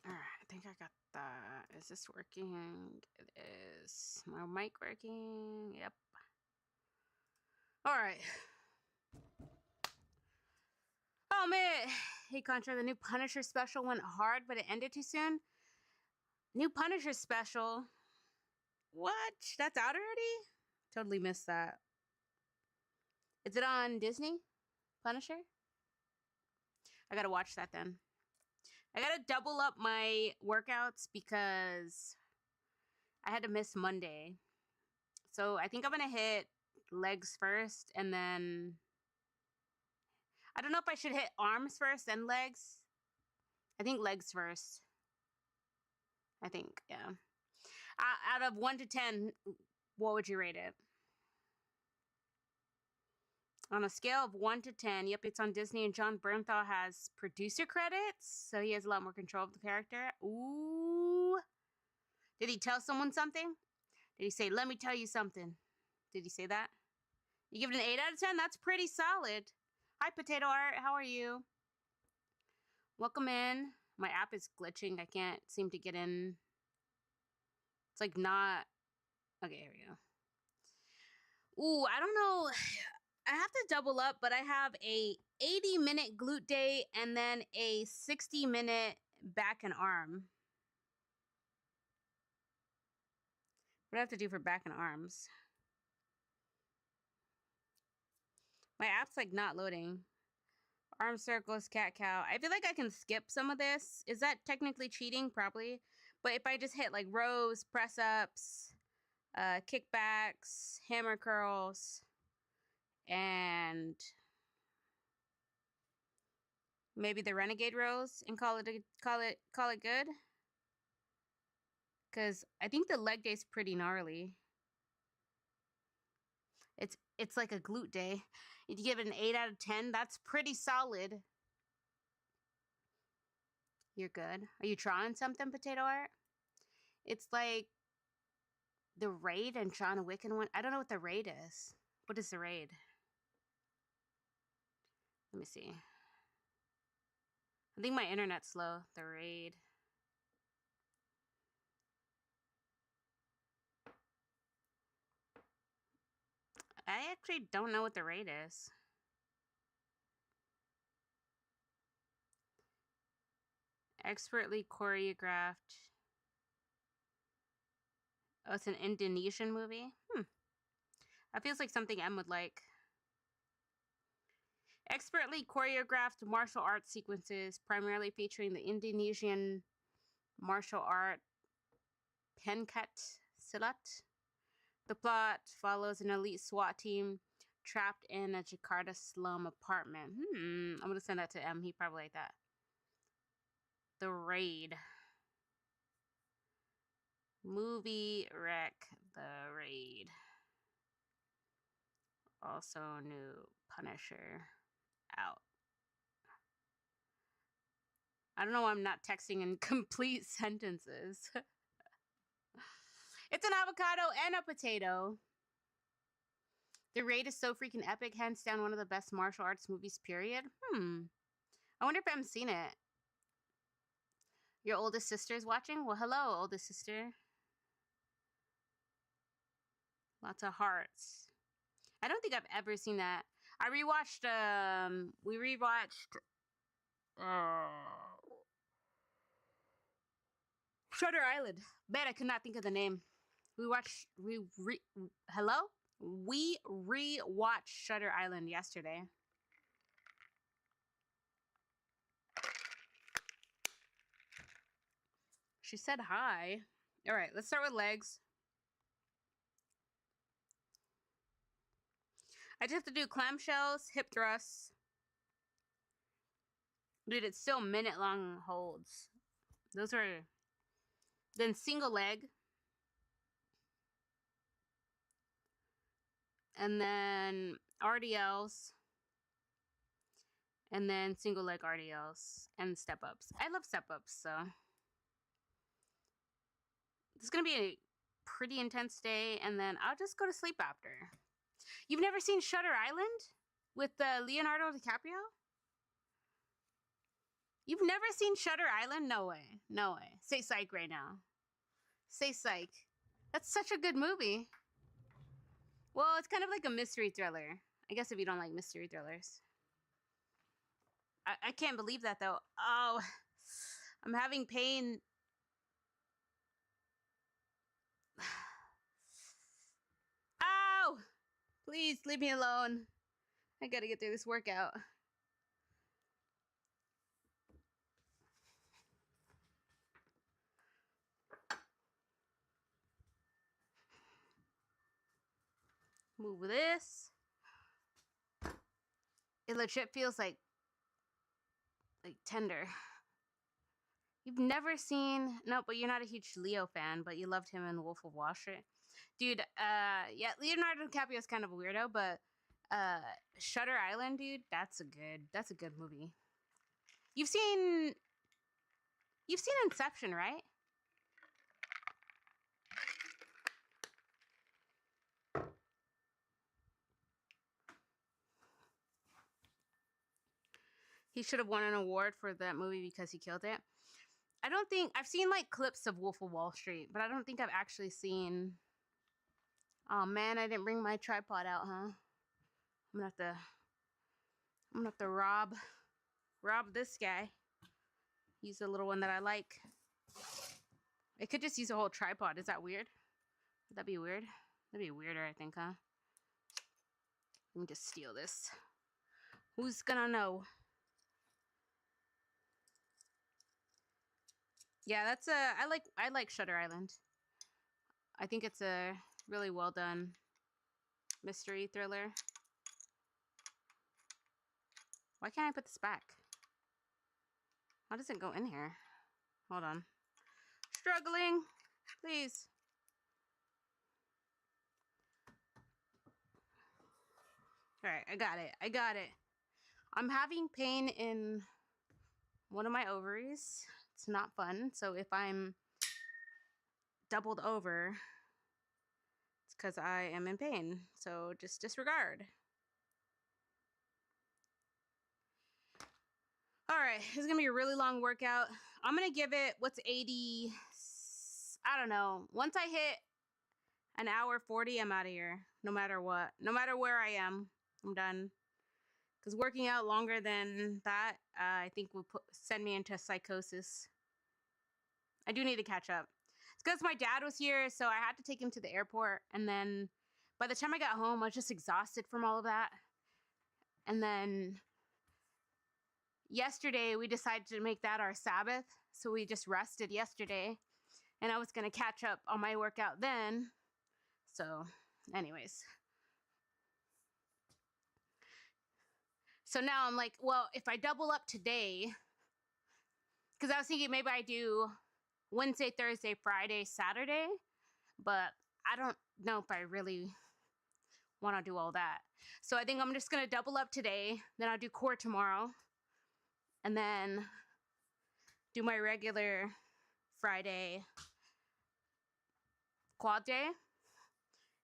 All right, I think I got that. Is this working? It is. My mic working? Yep. All right. Oh man, hey Contra, the new Punisher special went hard, but it ended too soon. New Punisher special. What? That's out already? Totally missed that. Is it on Disney? Punisher? I gotta watch that then. I gotta double up my workouts because I had to miss Monday. So I think I'm gonna hit legs first and then I don't know if I should hit arms first then legs. I think legs first. I think, yeah. Out of 1 to 10, what would you rate it? On a scale of 1 to 10, yep, it's on Disney, and Jon Bernthal has producer credits, so he has a lot more control of the character. Ooh. Did he tell someone something? Did he say, let me tell you something? Did he say that? You give it an 8 out of 10? That's pretty solid. Hi, Potato Art. How are you? Welcome in. My app is glitching. I can't seem to get in. It's like not... Okay, here we go. Ooh, I don't know. I have to double up, but I have a 80-minute glute day and then a 60-minute back and arm. What do I have to do for back and arms? My app's like not loading. Arm circles, cat cow. I feel like I can skip some of this. Is that technically cheating? Probably. But if I just hit like rows, press ups, kickbacks, hammer curls, and maybe the renegade rows and call it good. Because I think the leg day's pretty gnarly. It's like a glute day. If you give it an 8 out of 10, that's pretty solid. You're good. Are you trying something, Potato Art? It's like the Raid and John Wick and one. I don't know what the Raid is. What is the Raid? Let me see. I think my internet's slow. The Raid. I actually don't know what the Raid is. Expertly choreographed. Oh, it's an Indonesian movie? That feels like something M would like. Expertly choreographed martial arts sequences, primarily featuring the Indonesian martial art Pencak Silat. The plot follows an elite SWAT team trapped in a Jakarta slum apartment. I'm going to send that to M. He probably like that. The Raid. Movie Rec. The Raid. Also new Punisher out. I don't know why I'm not texting in complete sentences. It's an avocado and a potato. The Raid is so freaking epic, hands down one of the best martial arts movies, period. I wonder if I've seen it. Your oldest sister is watching? Well, hello, oldest sister. Lots of hearts. I don't think I've ever seen that. I rewatched, we rewatched Shutter Island. Man, I could not think of the name. We rewatched Shutter Island yesterday. She said hi. All right, let's start with legs. I just have to do clamshells, hip thrusts. Dude, it's still minute-long holds. Those are... Then single leg. And then RDLs. And then single leg RDLs. And step-ups. I love step-ups, so... It's going to be a pretty intense day, and then I'll just go to sleep after. You've never seen Shutter Island with Leonardo DiCaprio? You've never seen Shutter Island? No way. No way. Say psych right now. Say psych. That's such a good movie. Well, it's kind of like a mystery thriller. I guess if you don't like mystery thrillers. I can't believe that, though. Oh, I'm having pain. Ow! Please, leave me alone. I gotta get through this workout. Move this. It legit feels like tender. You've never seen... No, but you're not a huge Leo fan, but you loved him in Wolf of Wall Street. Dude, yeah, Leonardo DiCaprio is kind of a weirdo, but Shutter Island, dude, that's a good movie. You've seen Inception, right? He should have won an award for that movie because he killed it. I don't think... I've seen, like, clips of Wolf of Wall Street, but I don't think I've actually seen... Oh, man, I didn't bring my tripod out, huh? I'm gonna have to rob this guy. Use the little one that I like. I could just use a whole tripod. Is that weird? Would that be weird? That'd be weirder, I think, huh? Let me just steal this. Who's gonna know? Yeah, that's I like Shutter Island. I think it's a really well done mystery thriller. Why can't I put this back? How does it go in here? Hold on. Struggling. Please. Alright, I got it. I'm having pain in one of my ovaries. It's not fun. So if I'm doubled over, it's because I am in pain. So just disregard. Alright, this is going to be a really long workout. I'm going to give it, what's 80? I don't know. Once I hit an hour 40, I'm out of here. No matter what. No matter where I am, I'm done. Because working out longer than that, I think will send me into psychosis. I do need to catch up. It's because my dad was here, so I had to take him to the airport. And then by the time I got home, I was just exhausted from all of that. And then yesterday, we decided to make that our Sabbath. So we just rested yesterday. And I was going to catch up on my workout then. So, anyways. So now I'm like, well, if I double up today, because I was thinking maybe I do Wednesday, Thursday, Friday, Saturday, but I don't know if I really want to do all that. So I think I'm just going to double up today, then I'll do core tomorrow, and then do my regular Friday quad day,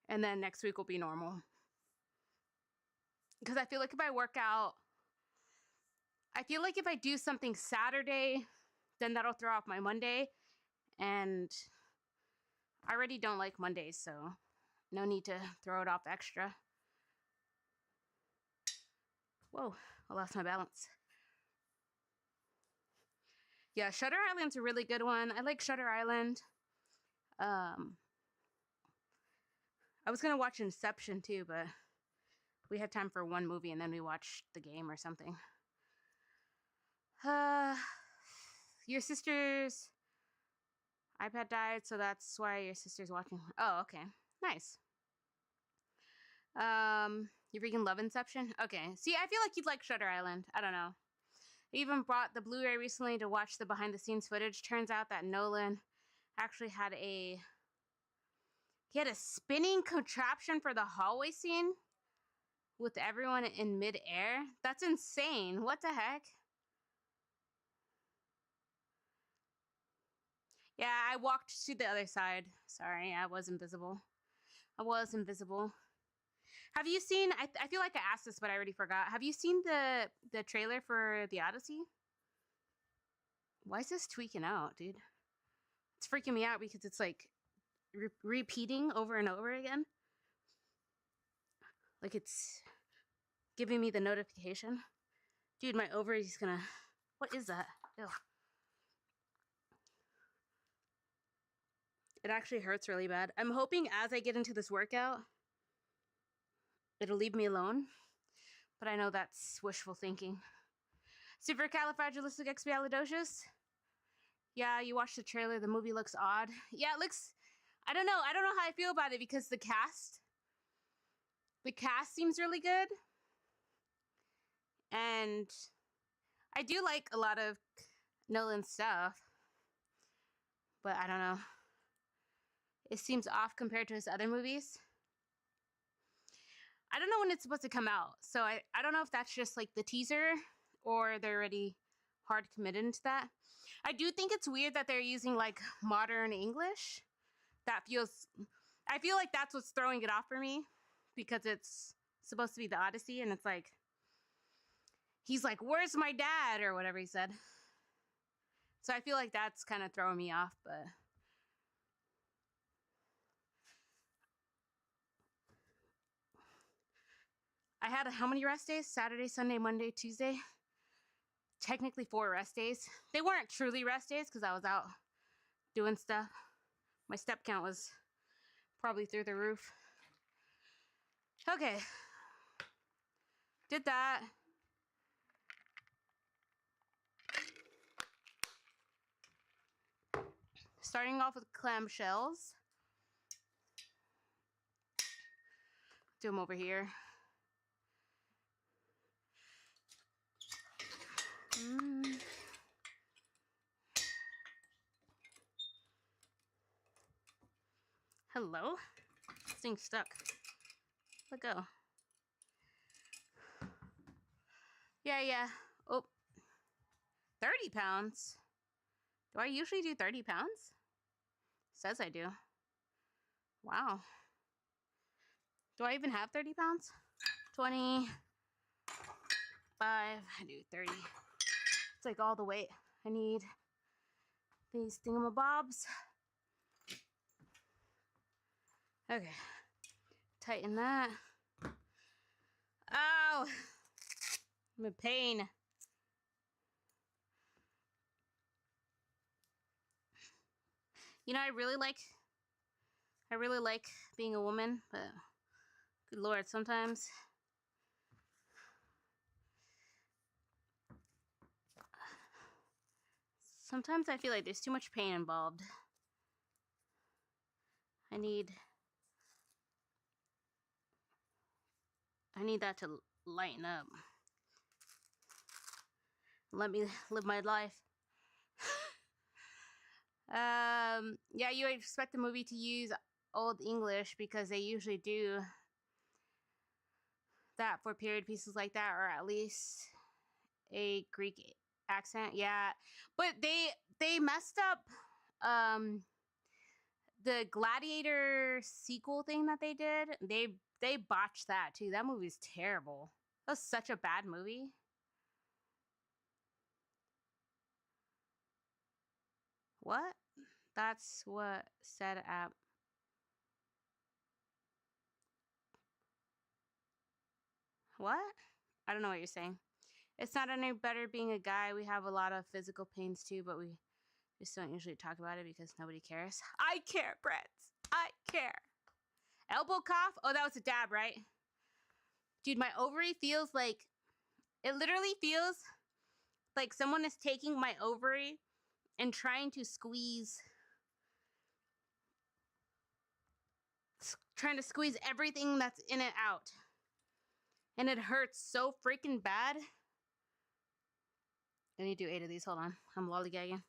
and then next week will be normal. Because I feel like if I work out, I feel like if I do something Saturday, then that'll throw off my Monday. And I already don't like Mondays, so no need to throw it off extra. Whoa, I lost my balance. Yeah, Shutter Island's a really good one. I like Shutter Island. I was gonna watch Inception too, but we had time for one movie and then we watched The Game or something. Your sister's iPad died, so that's why your sister's watching. Oh, okay. Nice. You freaking love Inception? Okay. See, I feel like you'd like Shutter Island. I don't know. I even bought the Blu-ray recently to watch the behind-the-scenes footage. Turns out that Nolan actually had a spinning contraption for the hallway scene with everyone in midair. That's insane. What the heck? Yeah, I walked to the other side. Sorry, I was invisible. Have you seen? I feel like I asked this, but I already forgot. Have you seen the trailer for the Odyssey? Why is this tweaking out, dude? It's freaking me out because it's like repeating over and over again. Like it's giving me the notification. Dude, my ovary's gonna. What is that? Ew. It actually hurts really bad. I'm hoping as I get into this workout, it'll leave me alone. But I know that's wishful thinking. Supercalifragilisticexpialidocious? Yeah, you watched the trailer. The movie looks odd. Yeah, it looks... I don't know how I feel about it because the cast seems really good. And I do like a lot of Nolan's stuff. But I don't know. It seems off compared to his other movies. I don't know when it's supposed to come out. So I don't know if that's just like the teaser or they're already hard committed to that. I do think it's weird that they're using like modern English. I feel like that's what's throwing it off for me because it's supposed to be the Odyssey and it's like, he's like, where's my dad? Or whatever he said. So I feel like that's kind of throwing me off, but... I had how many rest days? Saturday, Sunday, Monday, Tuesday. Technically 4 rest days. They weren't truly rest days because I was out doing stuff. My step count was probably through the roof. Okay. Did that. Starting off with clamshells. Do them over here. Hello? This thing's stuck. Let go. Yeah. Oh. 30 pounds? Do I usually do 30 pounds? Says I do. Wow. Do I even have 30 pounds? 20. 5. I do 30. It's like all the weight I need. These thingamabobs. Okay. Tighten that. Ow! I'm in pain. You know, I really like being a woman, but good Lord, sometimes I feel like there's too much pain involved. I need that to lighten up. Let me live my life. Yeah, you would expect the movie to use Old English because they usually do that for period pieces like that, or at least a Greek accent. Yeah, but they messed up the Gladiator sequel thing that they did. They botched that too. That movie's terrible. That was such a bad movie. What? That's what said app. What? I don't know what you're saying. It's not any better being a guy. We have a lot of physical pains too, but we just don't usually talk about it because nobody cares. I care, Brett. I care. Elbow cough? Oh, that was a dab, right? Dude, my ovary feels like, it literally feels like someone is taking my ovary and trying to squeeze everything that's in it out. And it hurts so freaking bad. I need to do 8 of these. Hold on. I'm lollygagging.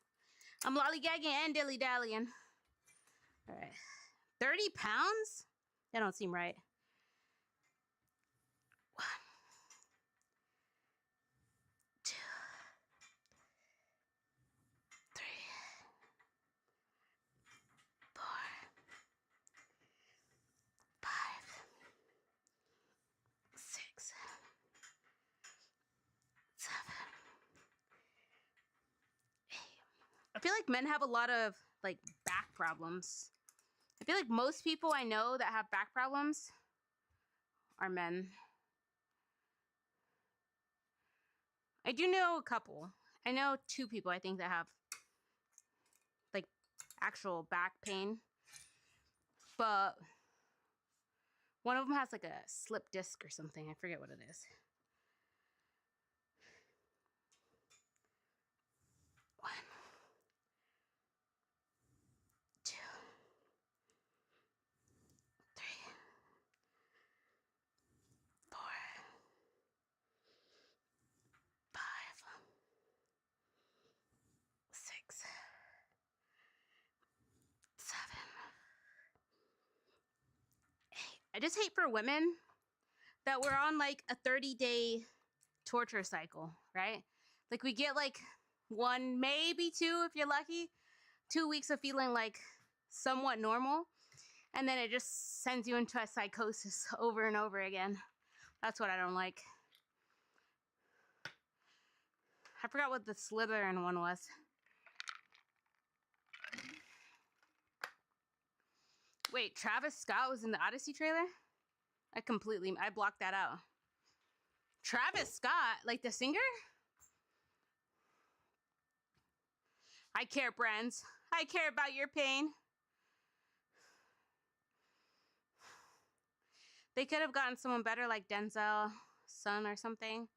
I'm lollygagging and dilly-dallying. All right. 30 pounds? That don't seem right. 1, 2, 3, 4, 5, 6, 7, 8. I feel like men have a lot of like back problems. I feel like most people I know that have back problems are men. I do know a couple. I know 2 people I think that have like actual back pain. But one of them has like a slip disc or something. I forget what it is. 1, 2, 3, 4, 5, 6, 7, 8. I just hate for women that we're on like a 30-day torture cycle, right? Like we get like 1, maybe 2 if you're lucky, 2 weeks of feeling like somewhat normal, and then it just sends you into a psychosis over and over again. That's what I don't like. I forgot what the Slytherin one was. Wait, Travis Scott was in the Odyssey trailer? I blocked that out. Travis Scott, like the singer? I care, friends. I care about your pain. They could have gotten someone better like Denzel Son or something.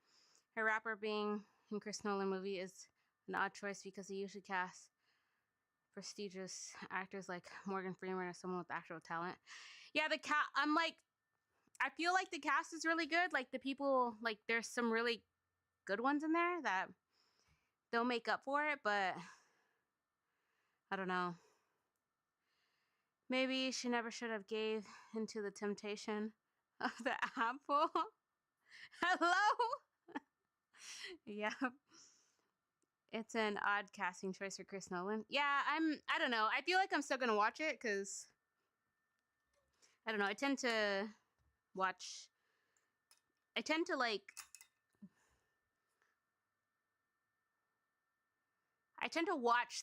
A rapper being in Chris Nolan movie is an odd choice because he usually casts prestigious actors like Morgan Freeman or someone with actual talent. Yeah, I feel like the cast is really good. Like the people, like there's some really good ones in there that they'll make up for it, but I don't know. Maybe she never should have gave into the temptation of the apple. Hello? Yeah. It's an odd casting choice for Chris Nolan. Yeah, I don't know. I feel like I'm still gonna watch it because I don't know. I tend to watch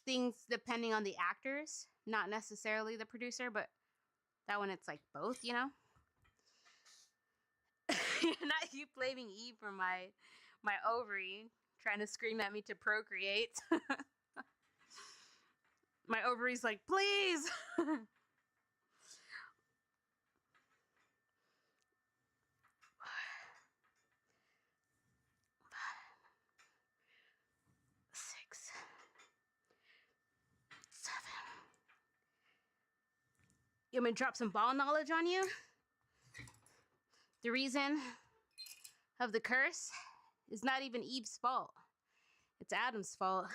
things depending on the actors, not necessarily the producer, but that one it's like both, you know? Not you blaming Eve for my ovary trying to scream at me to procreate. My ovary's like, please. 6, 7. You want me to drop some ball knowledge on you? The reason of the curse is not even Eve's fault. It's Adam's fault.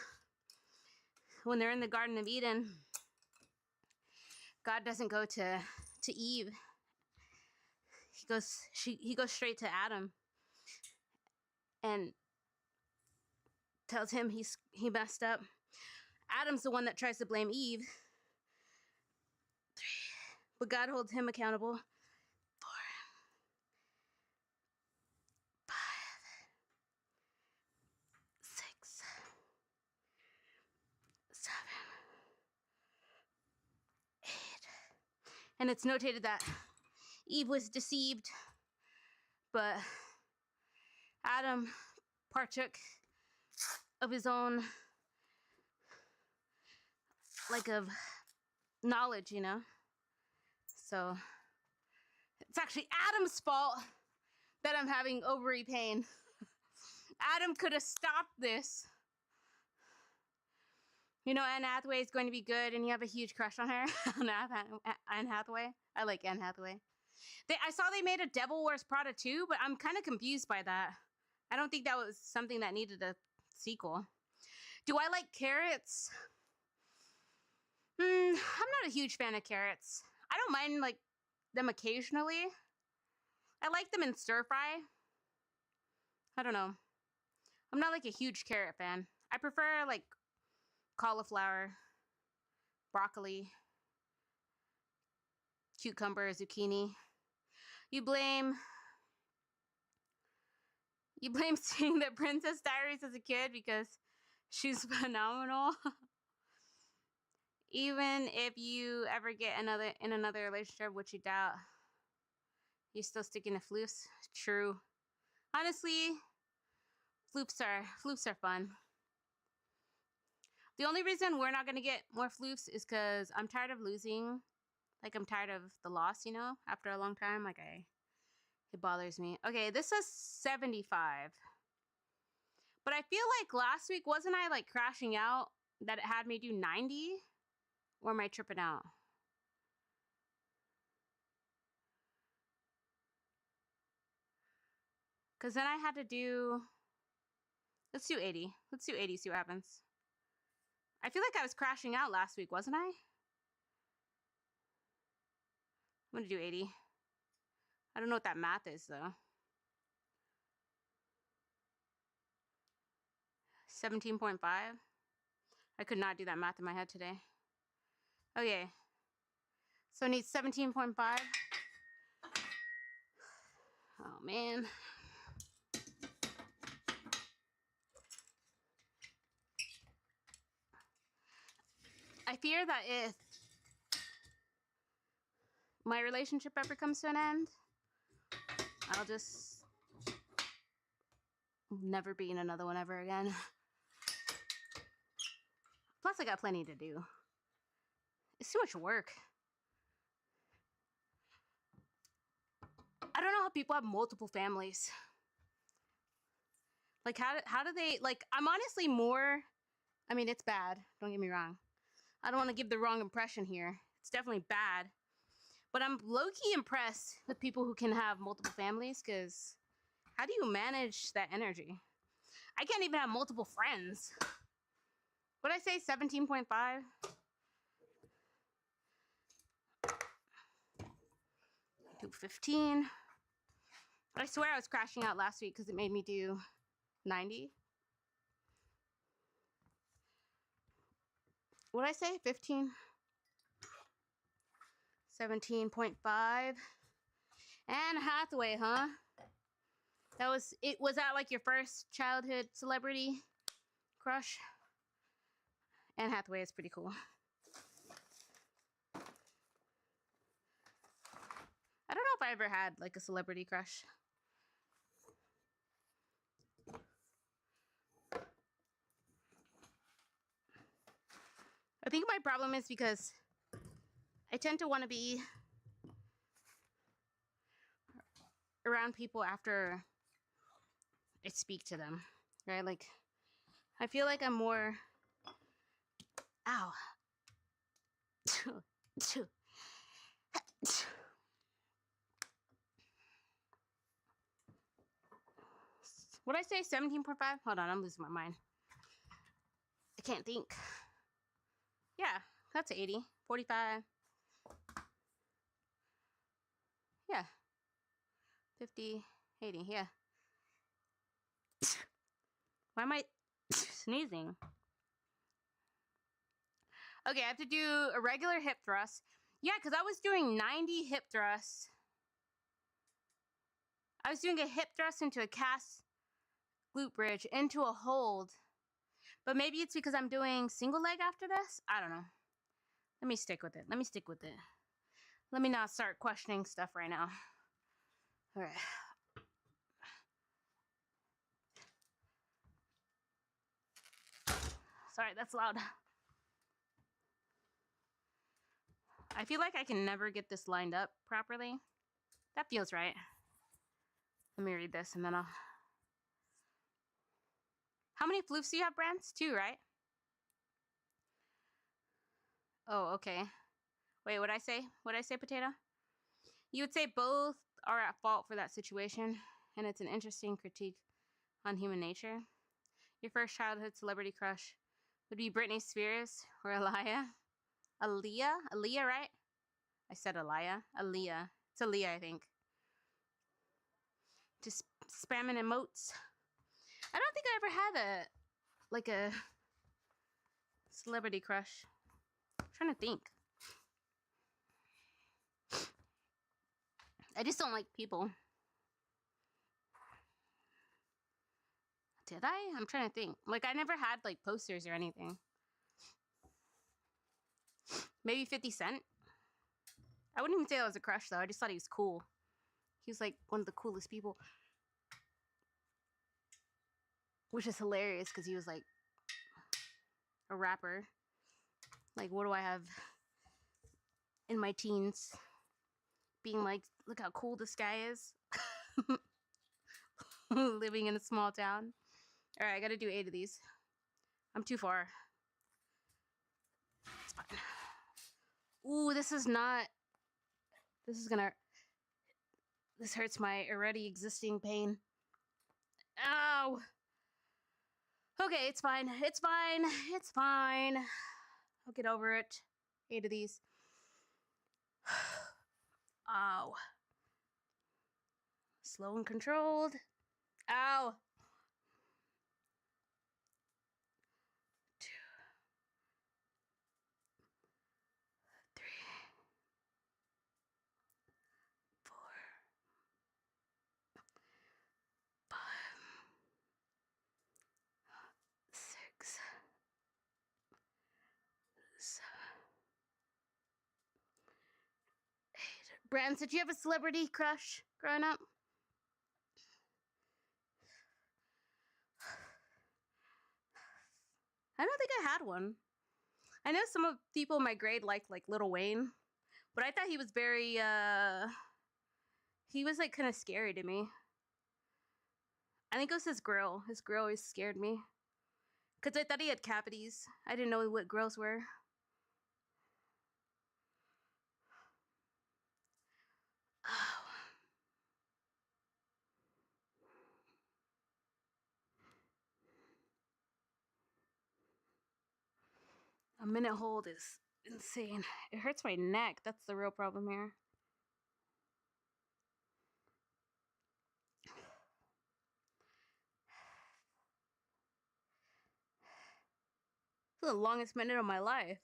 When they're in the Garden of Eden, God doesn't go to Eve. He goes straight to Adam and tells him he messed up. Adam's the one that tries to blame Eve. 3. But God holds him accountable. 4, 5, 6, 7, 8. And it's notated that Eve was deceived, but Adam partook of his own, like, of knowledge, you know? So, it's actually Adam's fault that I'm having ovary pain. Adam could have stopped this. You know, Anne Hathaway is going to be good, and you have a huge crush on her. On Anne Hathaway. I like Anne Hathaway. I saw they made a Devil Wears Prada 2, but I'm kind of confused by that. I don't think that was something that needed a sequel. Do I like carrots? I'm not a huge fan of carrots. I don't mind, like, them occasionally. I like them in stir fry. I don't know. I'm not like a huge carrot fan. I prefer like cauliflower, broccoli, cucumber, zucchini. You blame seeing the Princess Diaries as a kid because she's phenomenal. Even if you ever get in another relationship, which you doubt, you still sticking to floofs. True. Honestly, floofs are fun. The only reason we're not gonna get more floofs is because I'm tired of losing. Like, I'm tired of the loss, you know, after a long time. Like, it bothers me. Okay, this says 75. But I feel like last week, wasn't I like crashing out that it had me do 90? Or am I tripping out? Because then I had to do... Let's do 80. Let's do 80, see what happens. I feel like I was crashing out last week, wasn't I? I'm going to do 80. I don't know what that math is, though. 17.5. I could not do that math in my head today. Okay. So I need 17.5. Oh, man. I fear that if my relationship ever comes to an end, I'll just never be in another one ever again. Plus, I got plenty to do. It's too much work. I don't know how people have multiple families. Like, how do they, like, I'm honestly more, I mean, it's bad. Don't get me wrong. I don't want to give the wrong impression here. It's definitely bad. But I'm low-key impressed with people who can have multiple families, because how do you manage that energy? I can't even have multiple friends. What did I say, 17.5? Do 15. I swear I was crashing out last week because it made me do 90. What did I say? 15? 17.5. Anne Hathaway, huh? Was that like your first childhood celebrity crush? Anne Hathaway is pretty cool. I don't know if I ever had like a celebrity crush. I think my problem is because I tend to want to be around people after I speak to them, right? Like, I feel like I'm more... Ow. What did I say? 17.5? Hold on, I'm losing my mind. I can't think. Yeah, that's 80. 45. Yeah. 50, 80, yeah. Why am I sneezing? Okay, I have to do a regular hip thrust. Yeah, because I was doing 90 hip thrusts. I was doing a hip thrust into a cast glute bridge, into a hold. But maybe it's because I'm doing single leg after this? I don't know. Let me stick with it. Let me not start questioning stuff right now. All right. Sorry, that's loud. I feel like I can never get this lined up properly. That feels right. Let me read this and then I'll... How many floofs do you have, Brands? 2, right? Oh, okay. Wait, what'd I say? What'd I say, Potato? You would say both are at fault for that situation, and it's an interesting critique on human nature. Your first childhood celebrity crush would be Britney Spears or Aaliyah. Aaliyah? Aaliyah, right? I said Aaliyah. Aaliyah. It's Aaliyah, I think. Just spamming emotes. I don't think I ever had a celebrity crush. I'm trying to think. I just don't like people. Did I? I'm trying to think. Like, I never had, like, posters or anything. Maybe 50 Cent? I wouldn't even say that was a crush, though. I just thought he was cool. He was, like, one of the coolest people. Which is hilarious, because he was, like, a rapper. Like, what do I have in my teens? Being like, look how cool this guy is. Living in a small town. Alright, I gotta do 8 of these. I'm too far. It's fine. Ooh, this is not... This hurts my already existing pain. Ow! Okay, it's fine. It's fine. It's fine. I'll get over it. 8 of these. Ow. Slow and controlled. Ow. 2, 3, 4, 5, 6, 7, 8. Brands, did you have a celebrity crush growing up? I don't think I had one. I know some of people in my grade liked like Lil Wayne, but I thought he was very he was like kind of scary to me. I think it was his grill. His grill always scared me. Cause I thought he had cavities. I didn't know what grills were. Oh. A minute hold is insane. It hurts my neck. That's the real problem here. It's the longest minute of my life.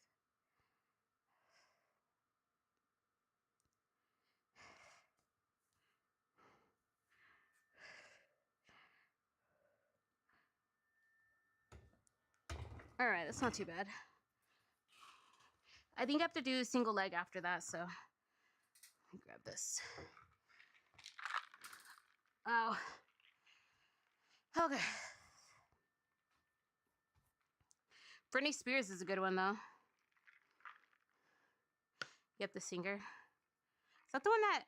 Alright, that's not too bad. I think I have to do a single leg after that, so... Let me grab this. Oh. Okay. Britney Spears is a good one, though. Yep, the singer. Is that the one that...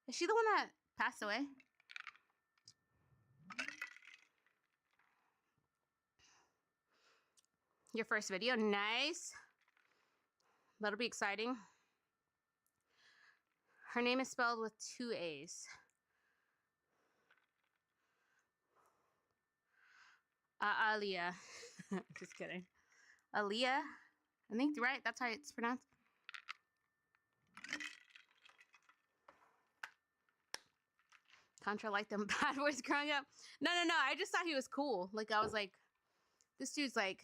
Is she the one that passed away? Your first video? Nice. That'll be exciting. Her name is spelled with 2 A's. Aaliyah. Just kidding. Aaliyah. I think, right? That's how it's pronounced. Contra liked them bad boys growing up. No. I just thought he was cool. Like, I was like, this dude's like,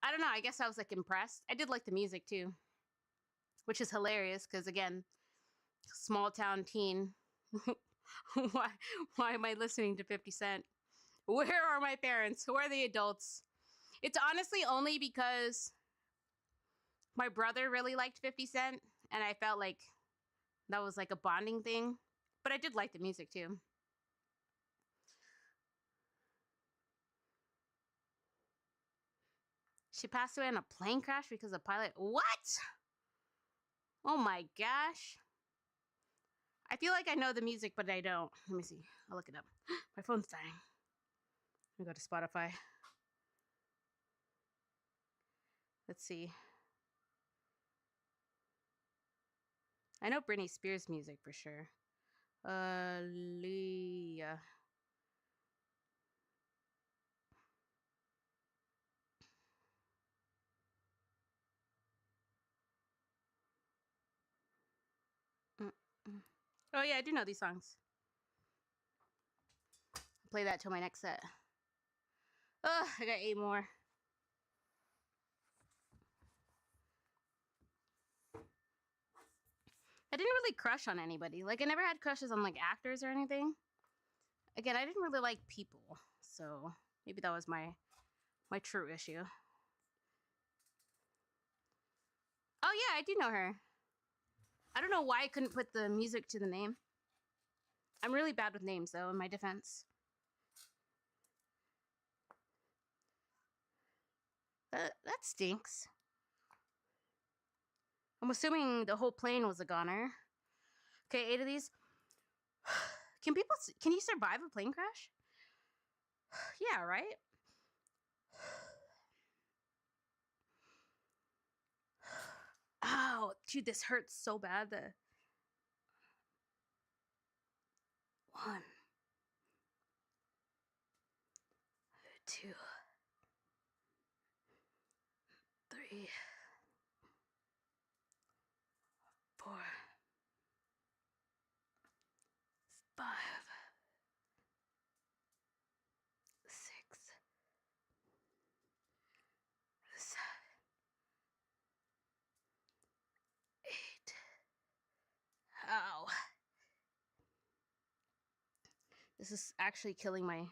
I don't know. I guess I was like impressed. I did like the music too, which is hilarious because again, small town teen. Why am I listening to 50 Cent? Where are my parents? Who are the adults? It's honestly only because my brother really liked 50 Cent and I felt like that was like a bonding thing. But I did like the music too. She passed away in a plane crash because of pilot. What? Oh my gosh. I feel like I know the music, but I don't. Let me see. I'll look it up. My phone's dying. Let me go to Spotify. Let's see. I know Britney Spears music for sure. Leah. Mm-mm. Oh yeah, I do know these songs. I'll play that till my next set. Ugh, I got 8 more. I didn't really crush on anybody. Like, I never had crushes on, like, actors or anything. Again, I didn't really like people. So, maybe that was my true issue. Oh, yeah, I do know her. I don't know why I couldn't put the music to the name. I'm really bad with names, though, in my defense. That stinks. I'm assuming the whole plane was a goner. Okay, 8 of these. Can you survive a plane crash? Yeah, right? Ow, dude, this hurts so bad. 1, 2, 3, 4, 5, 6, 7, 8. Ow. This is actually killing me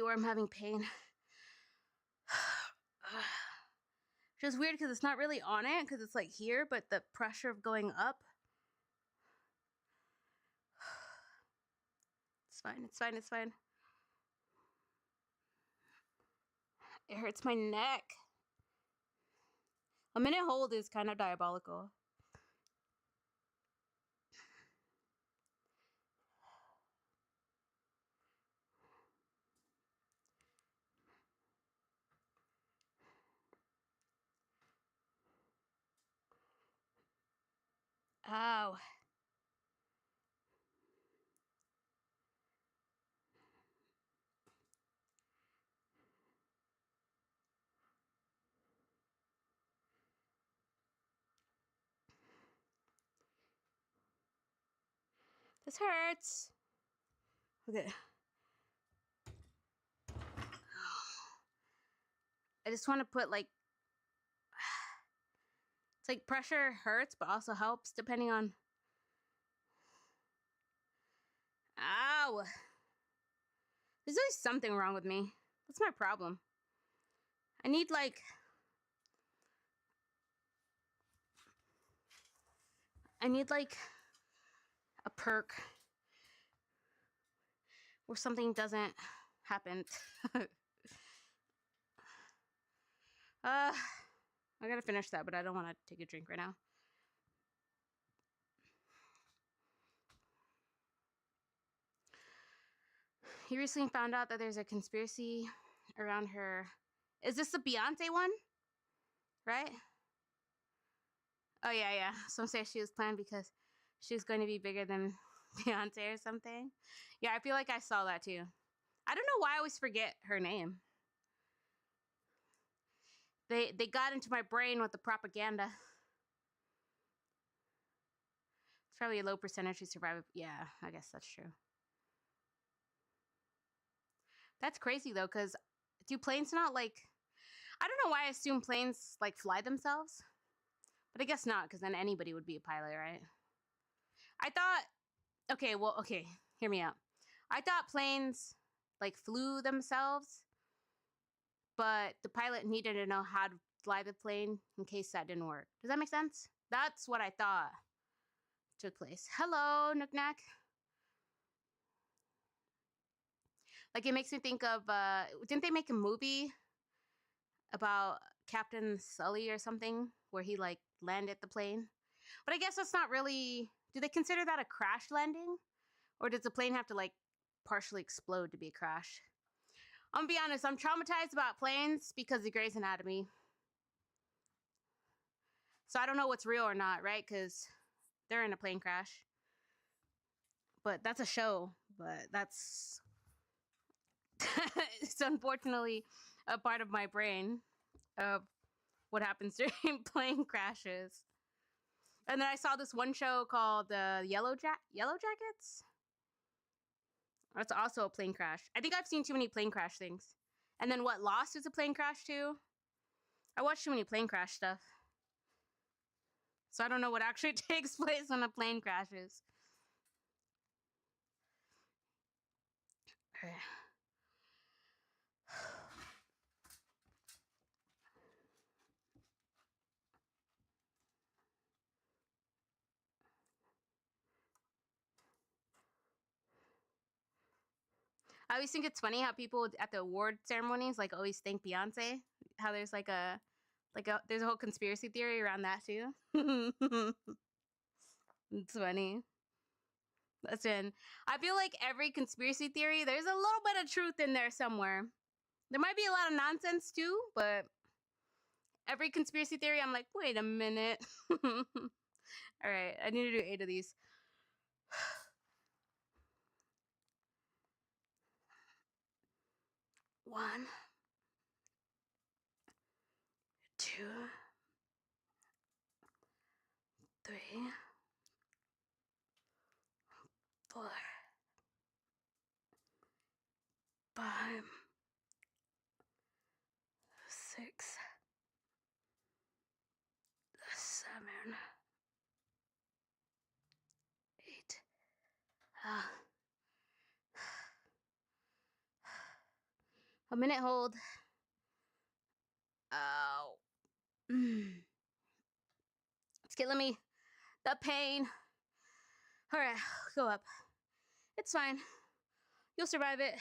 where I'm having pain. Which is weird because it's not really on it because it's like here, but the pressure of going up. It's fine, it's fine, it's fine. It hurts my neck. A minute hold is kind of diabolical. Ow. This hurts. Okay. I just want to put like, it's like pressure hurts, but also helps depending on. Ow. There's always something wrong with me. That's my problem. I need like. A perk where something doesn't happen. I gotta finish that, but I don't want to take a drink right now. He recently found out that there's a conspiracy around her. Is this the Beyonce one? Right? Oh, yeah. Some say she was planned because she was going to be bigger than Beyonce or something. Yeah, I feel like I saw that too. I don't know why I always forget her name. They got into my brain with the propaganda. It's probably a low percentage who survive. Yeah, I guess that's true. That's crazy though, because do planes not like, I don't know why I assume planes like fly themselves, but I guess not, because then anybody would be a pilot, right? I thought, okay, hear me out. I thought planes like flew themselves, but the pilot needed to know how to fly the plane in case that didn't work. Does that make sense? That's what I thought took place. Hello, Nook-Nack. Like, it makes me think of, didn't they make a movie about Captain Sully or something, where he like landed the plane. But I guess that's not really. Do they consider that a crash landing, or does the plane have to like partially explode to be a crash? I'm gonna be honest. I'm traumatized about planes because of Grey's Anatomy. So I don't know what's real or not, right? Because they're in a plane crash. But that's a show. But that's it's unfortunately a part of my brain of what happens during plane crashes. And then I saw this one show called Yellow Jackets. That's also a plane crash. I think I've seen too many plane crash things. And then what? Lost is a plane crash too. I watch too many plane crash stuff. So I don't know what actually takes place when a plane crashes. Okay. I always think it's funny how people at the award ceremonies like always thank Beyonce. How there's there's a whole conspiracy theory around that too. It's funny. Listen, I feel like every conspiracy theory, there's a little bit of truth in there somewhere. There might be a lot of nonsense too, but every conspiracy theory, I'm like, wait a minute. All right, I need to do 8 of these. One, two, three, 4, 5, 6, 7, 8. A minute hold. Oh. It's killing me. The pain. All right, go up. It's fine. You'll survive it.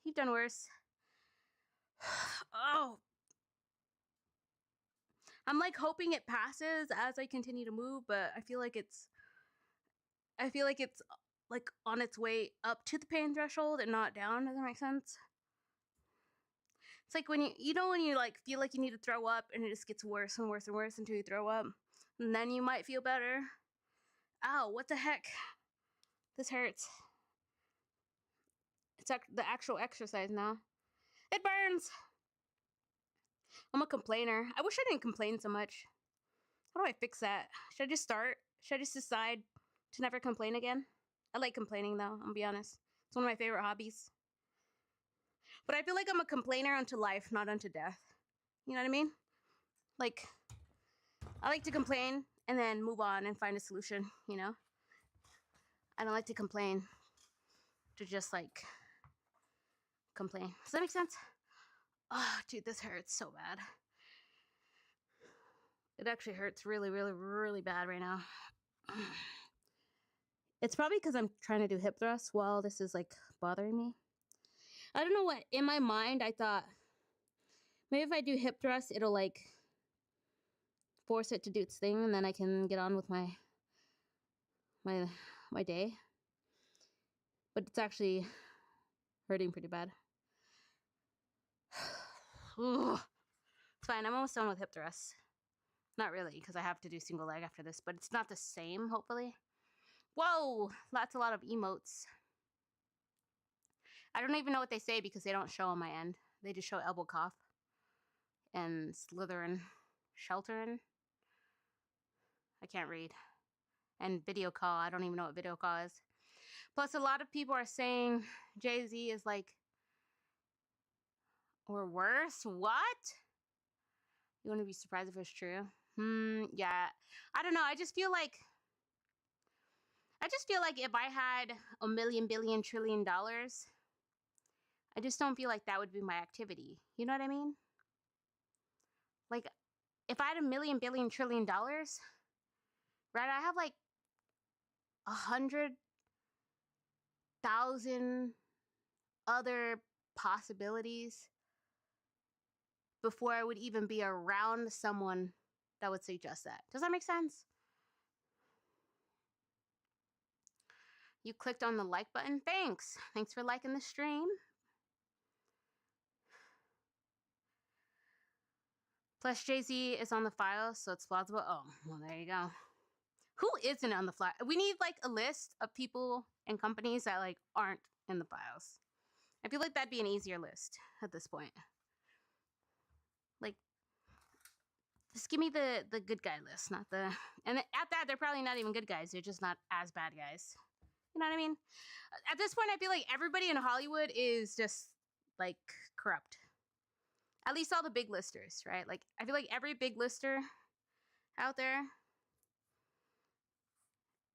You've done worse. Oh. I'm like hoping it passes as I continue to move, but I feel like it's like on its way up to the pain threshold and not down. Does that make sense? It's like when when you like feel like you need to throw up and it just gets worse and worse and worse until you throw up. And then you might feel better. Ow, what the heck? This hurts. It's the actual exercise now. It burns. I'm a complainer. I wish I didn't complain so much. How do I fix that? Should I just start? Should I just decide to never complain again? I like complaining though, I'm gonna be honest. It's one of my favorite hobbies. But I feel like I'm a complainer unto life, not unto death. You know what I mean? Like, I like to complain and then move on and find a solution, you know? I don't like to complain to just like complain. Does that make sense? Oh, dude, this hurts so bad. It actually hurts really, really, really bad right now. It's probably because I'm trying to do hip thrusts while this is like bothering me. I don't know what, in my mind, I thought maybe if I do hip thrusts, it'll like force it to do its thing and then I can get on with my day. But it's actually hurting pretty bad. It's fine, I'm almost done with hip thrusts. Not really, because I have to do single leg after this, but it's not the same, hopefully. Whoa! A lot of emotes. I don't even know what they say because they don't show on my end. They just show elbow cough and Slytherin, shelterin. I can't read. And video call. I don't even know what video call is. Plus, a lot of people are saying Jay-Z is like, or worse. What? You want to be surprised if it's true? Yeah. I don't know. I just feel like if I had a million, billion, trillion dollars, I just don't feel like that would be my activity. You know what I mean? Like, if I had a million, billion, trillion dollars, right? I have like 100,000 other possibilities before I would even be around someone that would suggest that. Does that make sense? You clicked on the like button. Thanks. Thanks for liking the stream. Plus, Jay-Z is on the file, so it's plausible. Oh, well, there you go. Who isn't on the file? We need like a list of people and companies that like aren't in the files. I feel like that'd be an easier list at this point. Like, just give me the good guy list, not the... And at that, they're probably not even good guys. They're just not as bad guys. You know what I mean? At this point, I feel like everybody in Hollywood is just, like, corrupt. At least all the big listers, right? Like, I feel like every big lister out there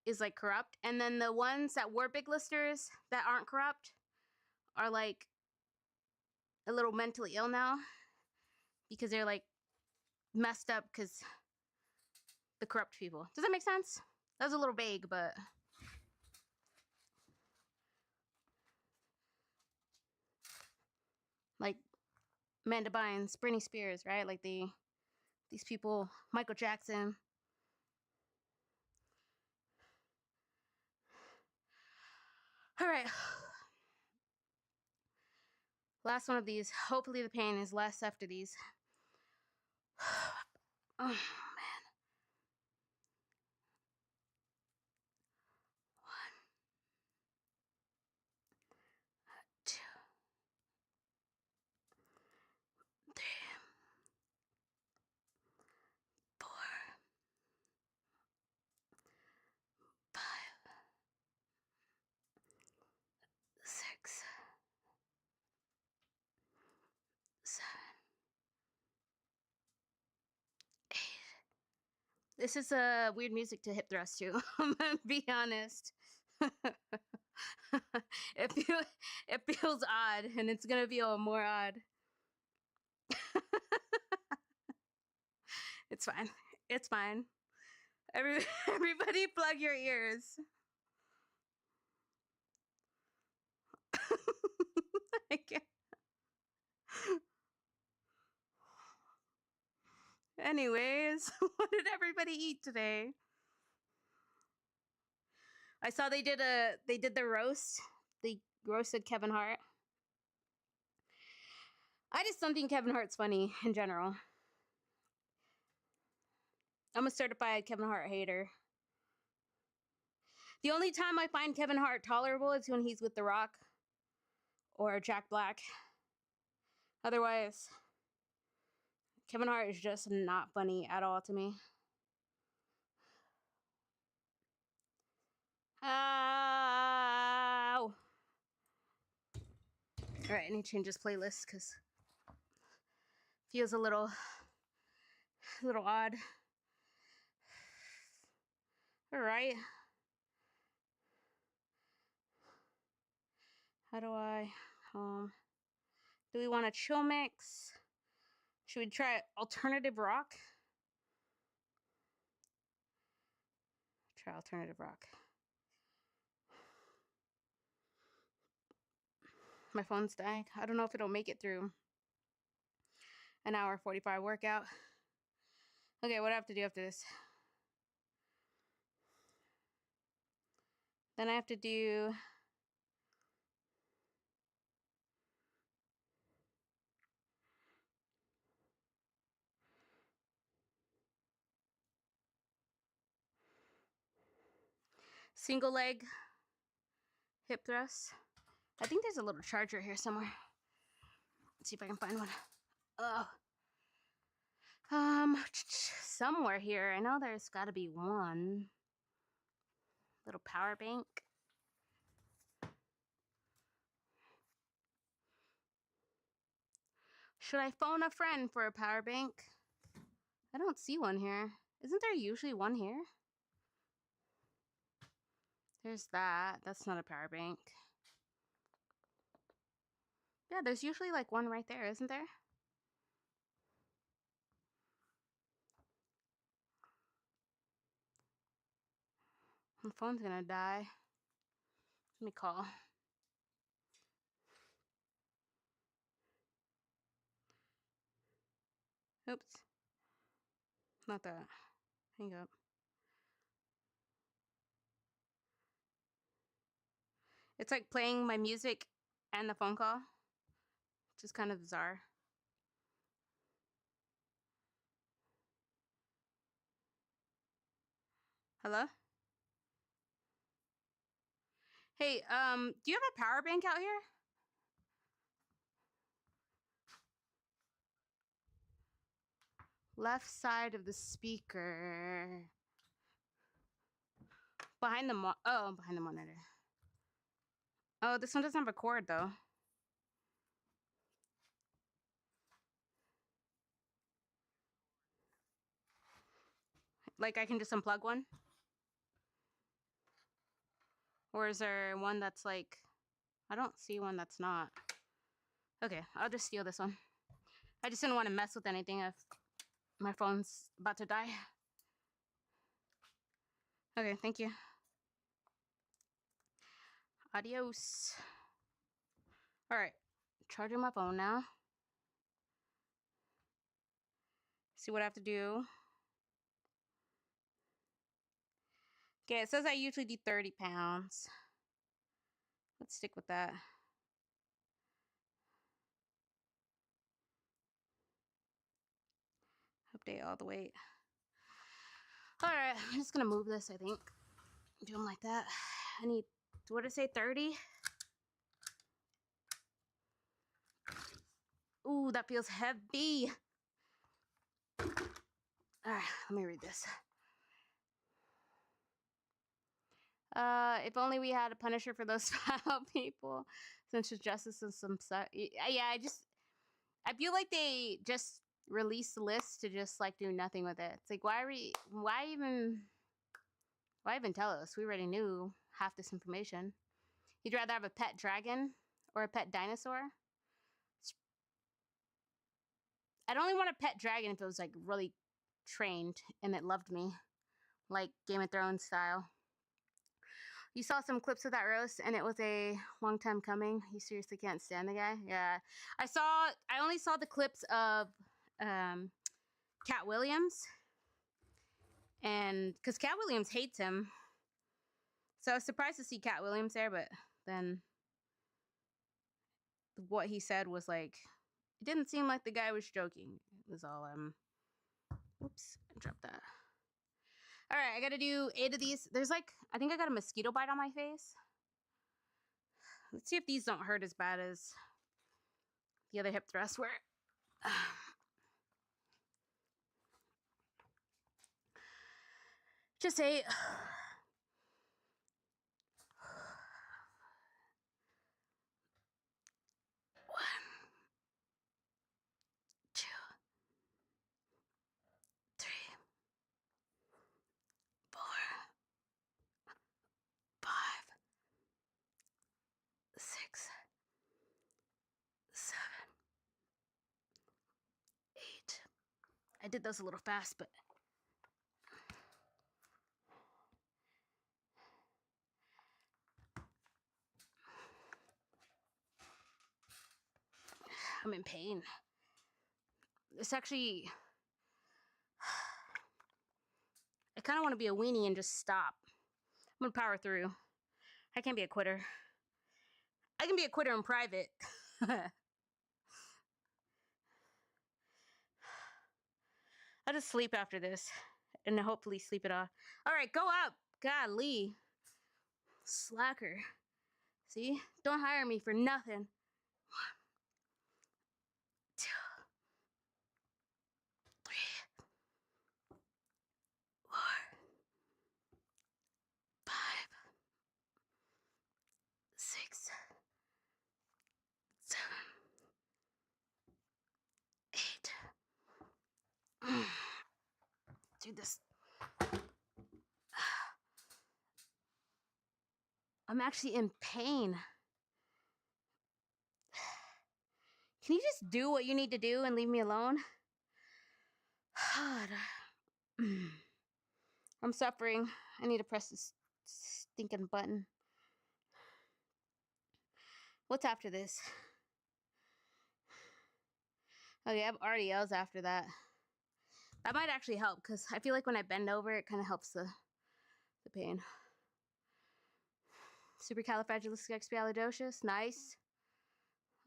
is, like, corrupt. And then the ones that were big listers that aren't corrupt are, like, a little mentally ill now. Because they're, like, messed up because the corrupt people. Does that make sense? That was a little vague, but... Like, Amanda Bynes, Britney Spears, right? Like, these people, Michael Jackson. All right. Last one of these. Hopefully the pain is less after these. Oh, man. 1, 2, 3, 4, 5, 6, 7, 8. This is weird music to hip thrust to. I'm gonna be honest. it feels odd, and it's gonna feel more odd. It's fine. It's fine. Everybody plug your ears. I can't. Anyways, what did everybody eat today? I saw they did the roast. They roasted Kevin Hart. I just don't think Kevin Hart's funny in general. I'm a certified Kevin Hart hater. The only time I find Kevin Hart tolerable is when he's with The Rock or Jack Black. Otherwise, Kevin Hart is just not funny at all to me. Ow! All right, I need to change this playlist because it feels a little odd. All right. How do I, do we want a chill mix? Should we try alternative rock? Try alternative rock. My phone's dying. I don't know if it'll make it through an hour 45 workout. Okay, what do I have to do after this? Then I have to do single leg hip thrust. I think there's a little charger here somewhere. Let's see if I can find one. Somewhere here. I know there's got to be one. Little power bank. Should I phone a friend for a power bank? I don't see one here. Isn't there usually one here? There's that. That's not a power bank. Yeah, there's usually like one right there, isn't there? My phone's gonna die. Let me call. Oops. Not that. Hang up. It's like playing my music and the phone call. Which is kind of bizarre. Hello? Hey, do you have a power bank out here? Left side of the speaker. Behind the behind the monitor. Oh, this one doesn't have a cord though. Like I can just unplug one? Or is there one that's like, I don't see one that's not. Okay, I'll just steal this one. I just didn't want to mess with anything if my phone's about to die. Okay, thank you. Adios. All right, charging my phone now. See what I have to do. Okay, it says I usually do 30 pounds. Let's stick with that. Update all the weight. All right, I'm just gonna move this, I think. Do them like that. I need, what did it say, 30? Ooh, that feels heavy. All right, let me read this. If only we had a Punisher for those foul people. Since justice is some stuff. Yeah, I feel like they just released the list to just like do nothing with it. It's like, why even tell us? We already knew half this information. You'd rather have a pet dragon or a pet dinosaur? I'd only want a pet dragon if it was like really trained and it loved me, like Game of Thrones style. You saw some clips of that roast and it was a long time coming. You seriously can't stand the guy? Yeah. I only saw the clips of Cat Williams, and because Cat Williams hates him. So I was surprised to see Cat Williams there, but then what he said was like, it didn't seem like the guy was joking. It was all, oops, I dropped that. All right, I gotta do 8 of these. There's like, I think I got a mosquito bite on my face. Let's see if these don't hurt as bad as the other hip thrusts were. Just 8. 1, 2, 3, 4, 5, 6, 7, 8. I did those a little fast, but I'm in pain. It's actually, I kind of want to be a weenie and just stop. I'm gonna power through. I can't be a quitter. I can be a quitter in private. I'll just sleep after this and hopefully sleep it off. All right, go up. Golly. Slacker. See? Don't hire me for nothing. 1, 2, 3, 4, 5, 6, 7, 8. Dude, this. I'm actually in pain. Can you just do what you need to do and leave me alone? God. I'm suffering. I need to press this stinking button. What's after this? Okay, I have RDLs after that. That might actually help, because I feel like when I bend over, it kind of helps the pain. Supercalifragilisticexpialidocious. Nice.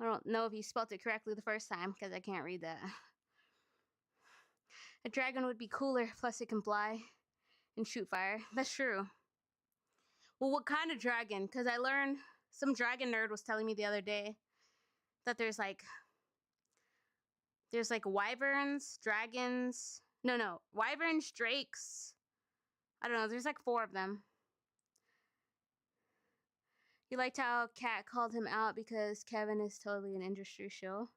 I don't know if you spelt it correctly the first time, because I can't read that. A dragon would be cooler, plus it can fly and shoot fire. That's true. Well, what kind of dragon? Because I learned, some dragon nerd was telling me the other day that there's like wyverns, dragons. No, wyverns, drakes. I don't know. There's like 4 of them. He liked how Kat called him out because Kevin is totally an industry shill.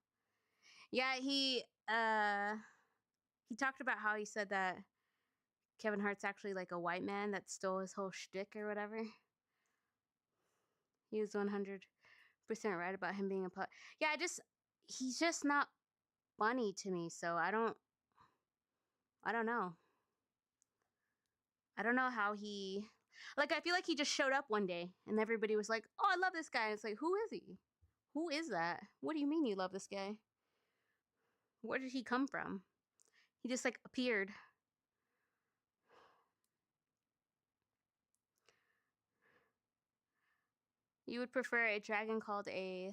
Yeah, he talked about how he said that Kevin Hart's actually like a white man that stole his whole shtick or whatever. He was 100% right about him being a putt. Yeah, he's just not funny to me, so I don't know. I don't know how he, like, I feel like he just showed up one day and everybody was like, oh, I love this guy. And it's like, who is he? Who is that? What do you mean you love this guy? Where did he come from? He just like appeared. You would prefer a dragon called a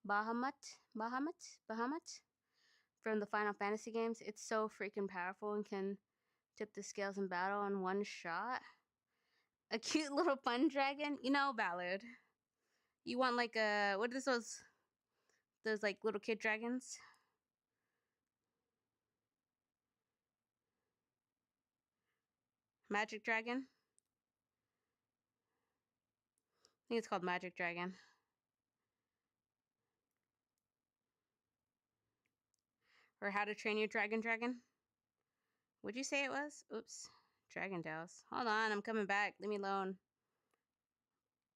Bahamut from the Final Fantasy games. It's so freaking powerful and can tip the scales in battle in one shot. A cute little fun dragon? You know, Ballard. You want like a, what are those like little kid dragons? Magic Dragon? I think it's called Magic Dragon. Or How to Train Your Dragon Dragon? What'd you say it was? Oops. Dragon Dales. Hold on, I'm coming back. Leave me alone.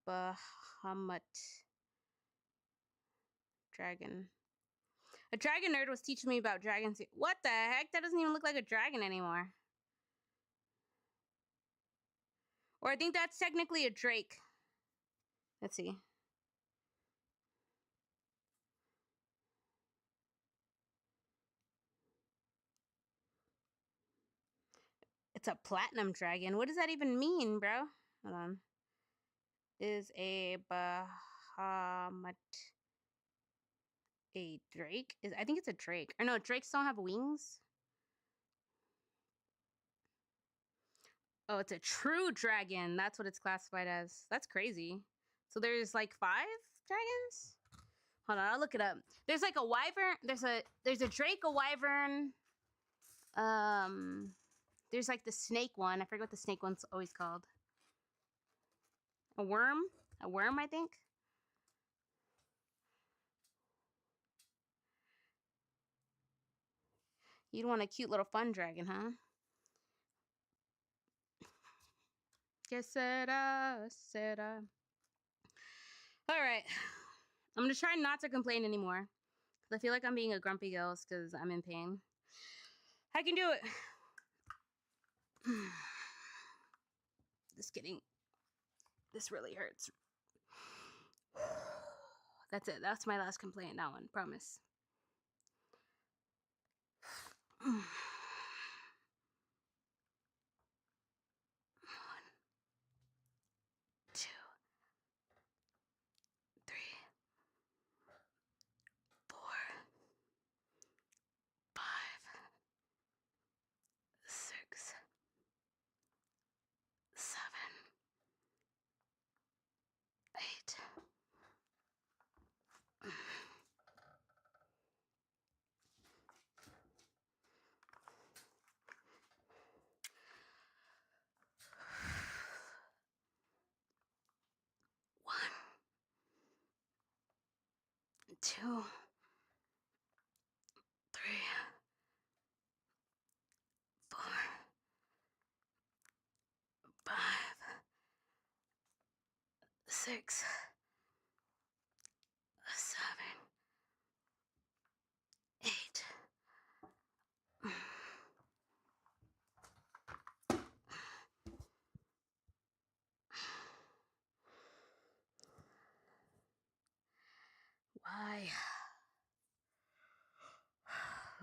Bahamut Dragon. A dragon nerd was teaching me about dragons. What the heck? That doesn't even look like a dragon anymore. Or I think that's technically a drake. Let's see. It's a platinum dragon. What does that even mean, bro? Hold on. Is a Bahamut a drake? I think it's a drake. Or no, drakes don't have wings. Oh, it's a true dragon. That's what it's classified as. That's crazy. So there's like 5 dragons? Hold on, I'll look it up. There's like a wyvern. There's a drake, a wyvern. There's like the snake one. I forget what the snake one's always called. A worm? A worm, I think. You'd want a cute little fun dragon, huh? Que sera, sera. All right. I'm going to try not to complain anymore. Because I feel like I'm being a grumpy ghost because I'm in pain. I can do it. Just kidding. This really hurts. That's it. That's my last complaint. That one. Promise. 1, 2, 3, 4, 5, 6, 7, 8. One, 2, 3, 4, 5, 6, 7, 8. Why?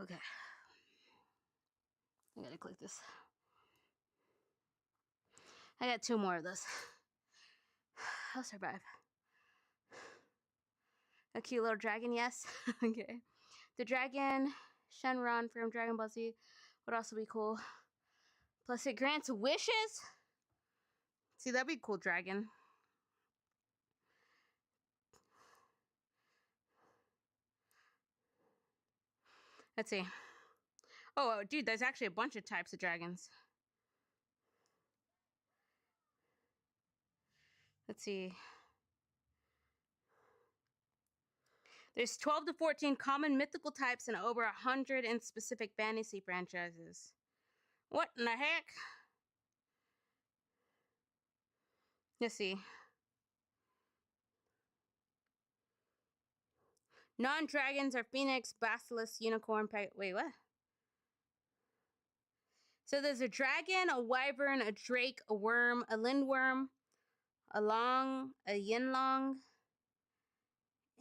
Okay. I click this? I got 2 more of this. I'll survive. A cute little dragon, yes. Okay. The dragon, Shenron from Dragon Ball Z, would also be cool. Plus, it grants wishes. See, that'd be a cool dragon. Let's see. Oh, dude, there's actually a bunch of types of dragons. Let's see. There's 12 to 14 common mythical types and over 100 in specific fantasy franchises. What in the heck? Let's see. Non-dragons are phoenix, basilisk, unicorn, wait, what? So there's a dragon, a wyvern, a drake, a worm, a lindworm, a long, a yinlong,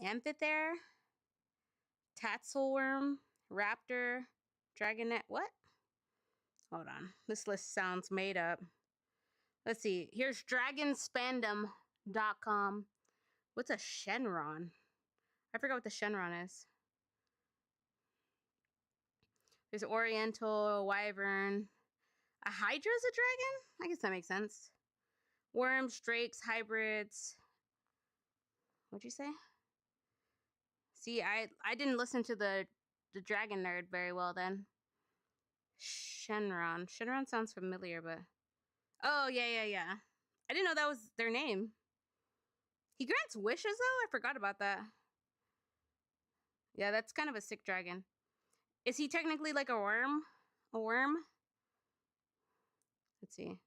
amphithere, tatzelworm, raptor, dragonet. What? Hold on. This list sounds made up. Let's see. Here's dragonspandom.com. What's a Shenron? I forgot what the Shenron is. There's oriental, a wyvern. A hydra's a dragon? I guess that makes sense. Worms, drakes, hybrids. What'd you say? See, I didn't listen to the dragon nerd very well then. Shenron. Shenron sounds familiar, but... Oh, yeah. I didn't know that was their name. He grants wishes, though? I forgot about that. Yeah, that's kind of a sick dragon. Is he technically like a worm? A worm? Let's see.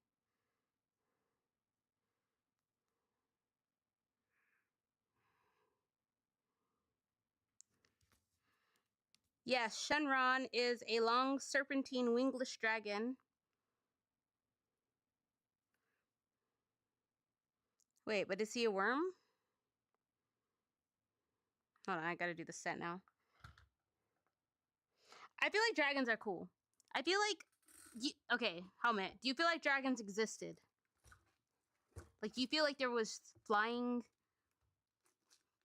Yes, Shenron is a long serpentine wingless dragon. Wait, but is he a worm? Hold on, I gotta do the set now. I feel like dragons are cool. I feel like... okay, Helmet, do you feel like dragons existed? Like, do you feel like there was flying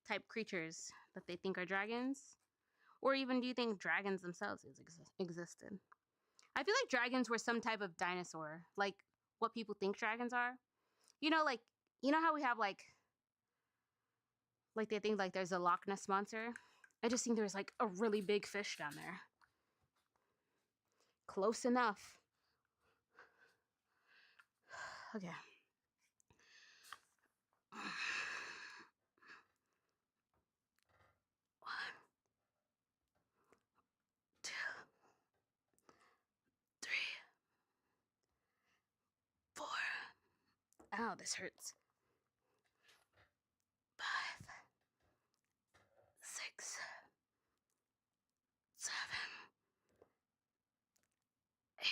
type creatures that they think are dragons? Or even do you think dragons themselves existed? I feel like dragons were some type of dinosaur. Like, what people think dragons are. You know, like, you know how we have, like they think, like, there's a Loch Ness Monster? I just think there's, like, a really big fish down there. Close enough. Okay. 1, 2, 3, 4. Ow, this hurts. 5, 6, 7, 8.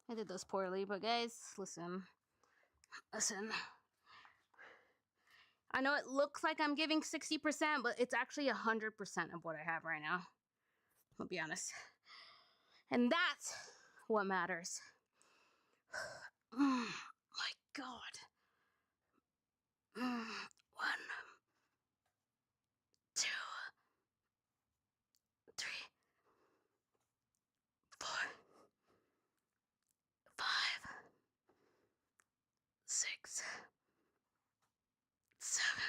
I did those poorly, but guys, listen. I know it looks like I'm giving 60%, but it's actually 100% of what I have right now. I'll be honest. And that's what matters. My God. 1, 2, 3, 4, 5, 6, 7,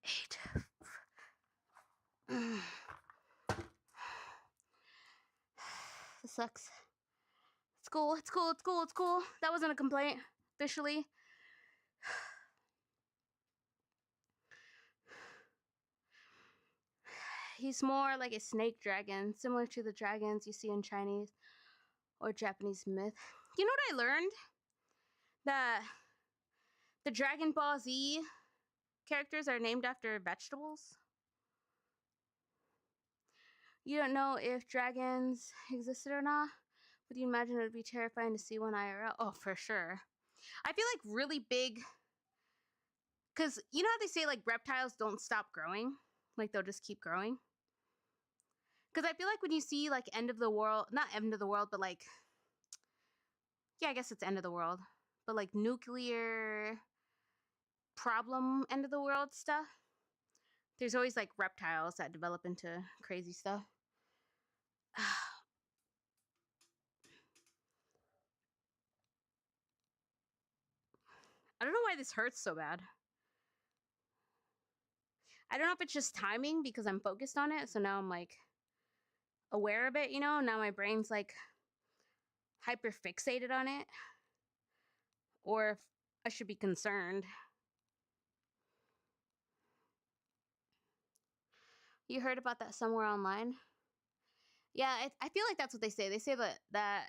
8. This sucks. It's cool. That wasn't a complaint, officially. He's more like a snake dragon, similar to the dragons you see in Chinese or Japanese myth. You know what I learned? That the Dragon Ball Z characters are named after vegetables. You don't know if dragons existed or not, but you imagine it would be terrifying to see one IRL? Oh, for sure. I feel like really big, because you know how they say, like, reptiles don't stop growing? Like, they'll just keep growing? Because I feel like when you see like end of the world, not end of the world, but like, yeah, I guess it's end of the world, but like nuclear problem end of the world stuff, there's always like reptiles that develop into crazy stuff. I don't know why this hurts so bad. I don't know if it's just timing because I'm focused on it. So now I'm like aware of it, you know? Now my brain's like hyper fixated on it. Or if I should be concerned. You heard about that somewhere online? Yeah, I feel like that's what they say. They say that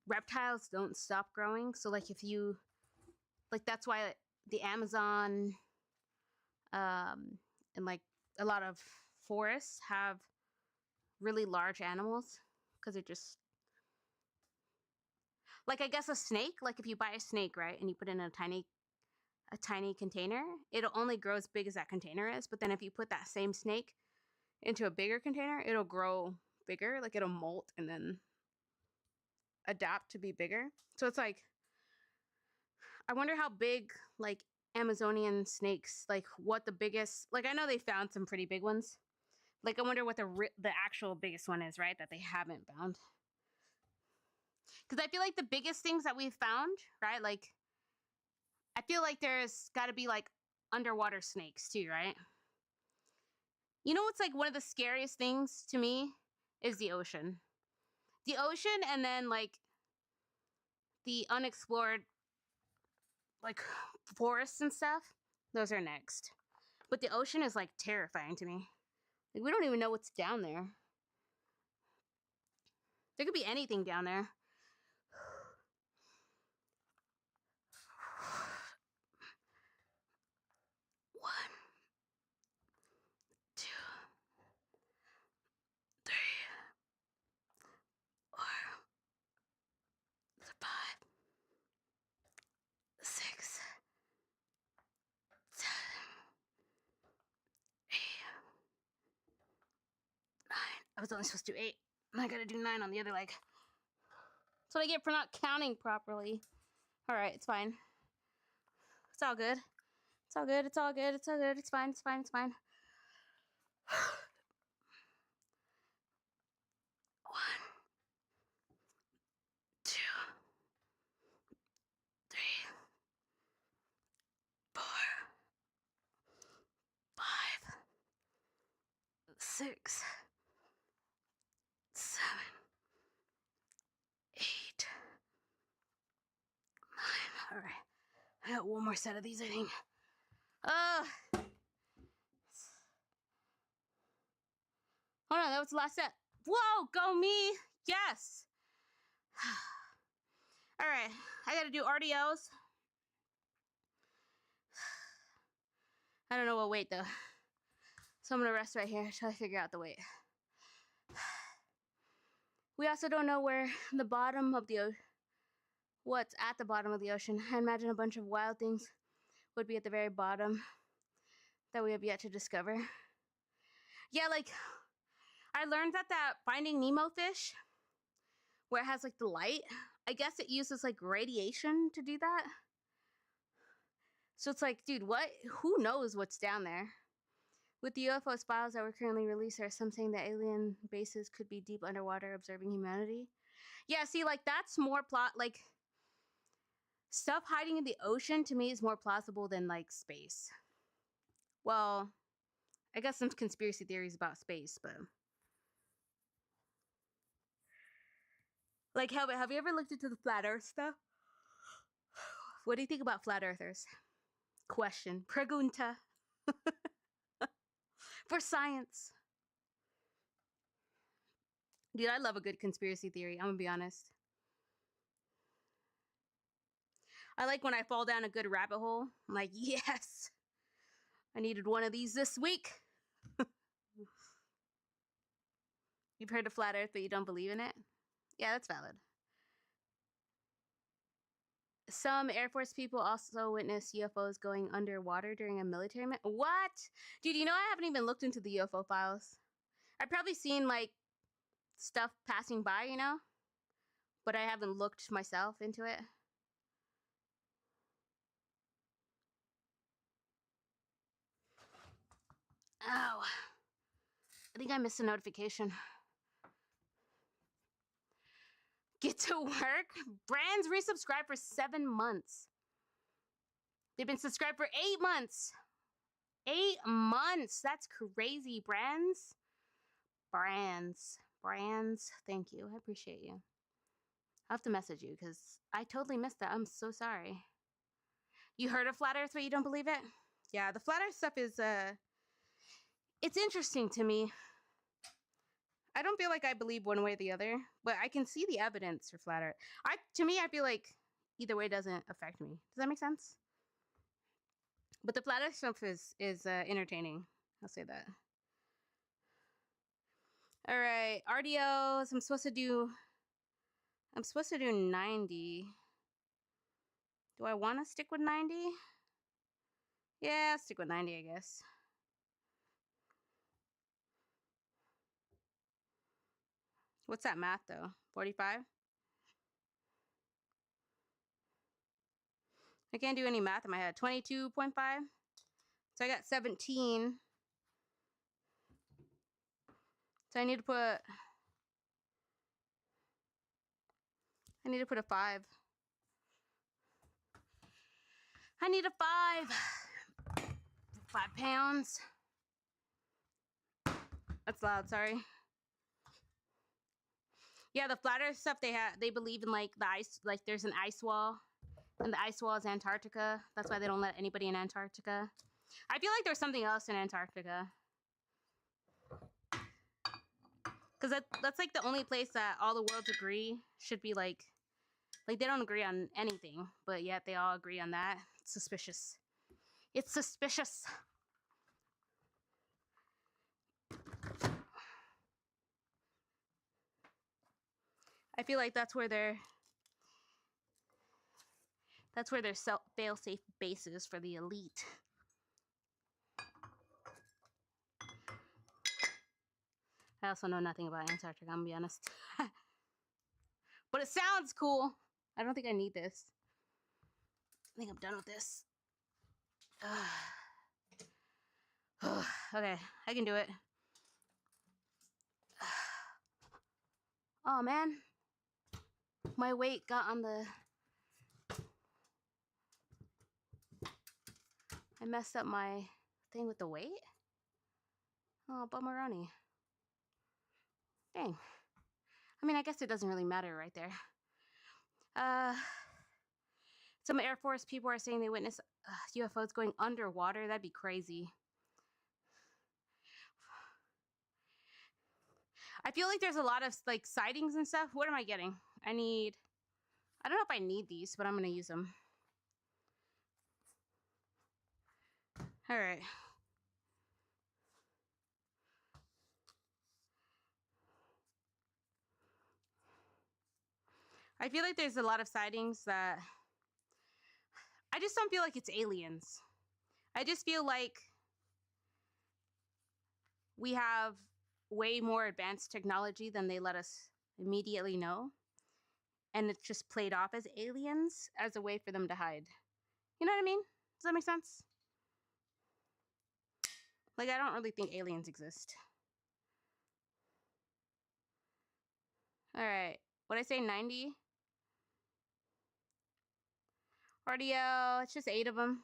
reptiles don't stop growing. So like if you like that's why the Amazon and like a lot of forests have really large animals because it just like I guess a snake, like if you buy a snake, right, and you put it in a tiny container, it'll only grow as big as that container is. But then if you put that same snake into a bigger container, it'll grow bigger, like it'll molt and then adapt to be bigger. So it's like I wonder how big like Amazonian snakes, like what the biggest, like I know they found some pretty big ones. Like I wonder what the actual biggest one is, right? That they haven't found. Because I feel like the biggest things that we've found, right? Like I feel like there's got to be like underwater snakes too, right? You know what's like one of the scariest things to me is the ocean. The ocean and then like the unexplored like forests and stuff. Those are next. But the ocean is like terrifying to me. Like we don't even know what's down there. There could be anything down there. One, two, three, 4, 5, 6, 7, 8, 9. I was only supposed to do 8. I gotta do 9 on the other leg. That's what I get for not counting properly. Alright, it's fine. It's all good. It's all good. It's all good. It's all good. It's fine. It's fine. It's fine. 1, 2, 3, 4, 5, 6, 7, 8, 9. All right. I got one more set of these, I think. Hold on, that was the last set. Whoa, go me. Yes. All right, I gotta do RDLs. I don't know what weight though. So I'm gonna rest right here until I figure out the weight. We also don't know where the bottom of the what's at the bottom of the ocean. I imagine a bunch of wild things would be at the very bottom that we have yet to discover. Yeah, like I learned that Finding Nemo fish, where it has like the light, I guess it uses like radiation to do that. So it's like, dude, what? Who knows what's down there? With the UFO files that were currently released, there are some saying that alien bases could be deep underwater observing humanity. Yeah, see, like that's more plot. Like stuff hiding in the ocean to me is more plausible than like space. Well, I guess some conspiracy theories about space, but like, have you ever looked into the flat Earth stuff? What do you think about flat earthers? Question. Pregunta. For science. Dude, I love a good conspiracy theory. I'm gonna be honest. I like when I fall down a good rabbit hole. I'm like, yes, I needed one of these this week. You've heard of flat Earth, but you don't believe in it? Yeah, that's valid. Some Air Force people also witnessed UFOs going underwater during a military mission. What? Dude, you know I haven't even looked into the UFO files. I've probably seen like stuff passing by, you know? But I haven't looked myself into it. Ow. I think I missed a notification. Get to work. Brands resubscribe for 7 months. They've been subscribed for 8 months. 8 months. That's crazy, brands. Brands. Thank you. I appreciate you. I'll have to message you because I totally missed that. I'm so sorry. You heard of Flat Earth, but you don't believe it? Yeah, the Flat Earth stuff is, it's interesting to me. I don't feel like I believe one way or the other, but I can see the evidence for Flat Earth. To me, I feel like either way doesn't affect me. Does that make sense? But the Flat Earth stuff is entertaining. I'll say that. All right, RDOs. I'm supposed to do 90. Do I want to stick with 90? Yeah, stick with 90, I guess. What's that math, though? 45? I can't do any math in my head. 22.5? So I got 17. So I need to put a 5. I need a 5. 5 pounds. That's loud, sorry. Yeah, the Flat Earth stuff, they believe in like the ice, like there's an ice wall, and the ice wall is Antarctica. That's why they don't let anybody in Antarctica. I feel like there's something else in Antarctica. Because that's like the only place that all the worlds agree should be like they don't agree on anything, but yet they all agree on that. It's suspicious. It's suspicious. I feel like that's where their fail-safe base is for the elite. I also know nothing about Antarctica, I'm gonna be honest. But it sounds cool. I don't think I need this. I think I'm done with this. Okay, I can do it. Oh man, my weight got on the... I messed up my thing with the weight? Oh, bummeroni. Dang. I mean, I guess it doesn't really matter right there. Some Air Force people are saying they witnessed UFOs going underwater. That'd be crazy. I feel like there's a lot of like sightings and stuff. What am I getting? I don't know if I need these, but I'm gonna use them. All right. I feel like there's a lot of sightings that I just don't feel like it's aliens. I just feel like we have way more advanced technology than they let us immediately know. And it's just played off as aliens as a way for them to hide. You know what I mean? Does that make sense? Like, I don't really think aliens exist. All right. What'd I say, 90? RDO, it's just 8 of them.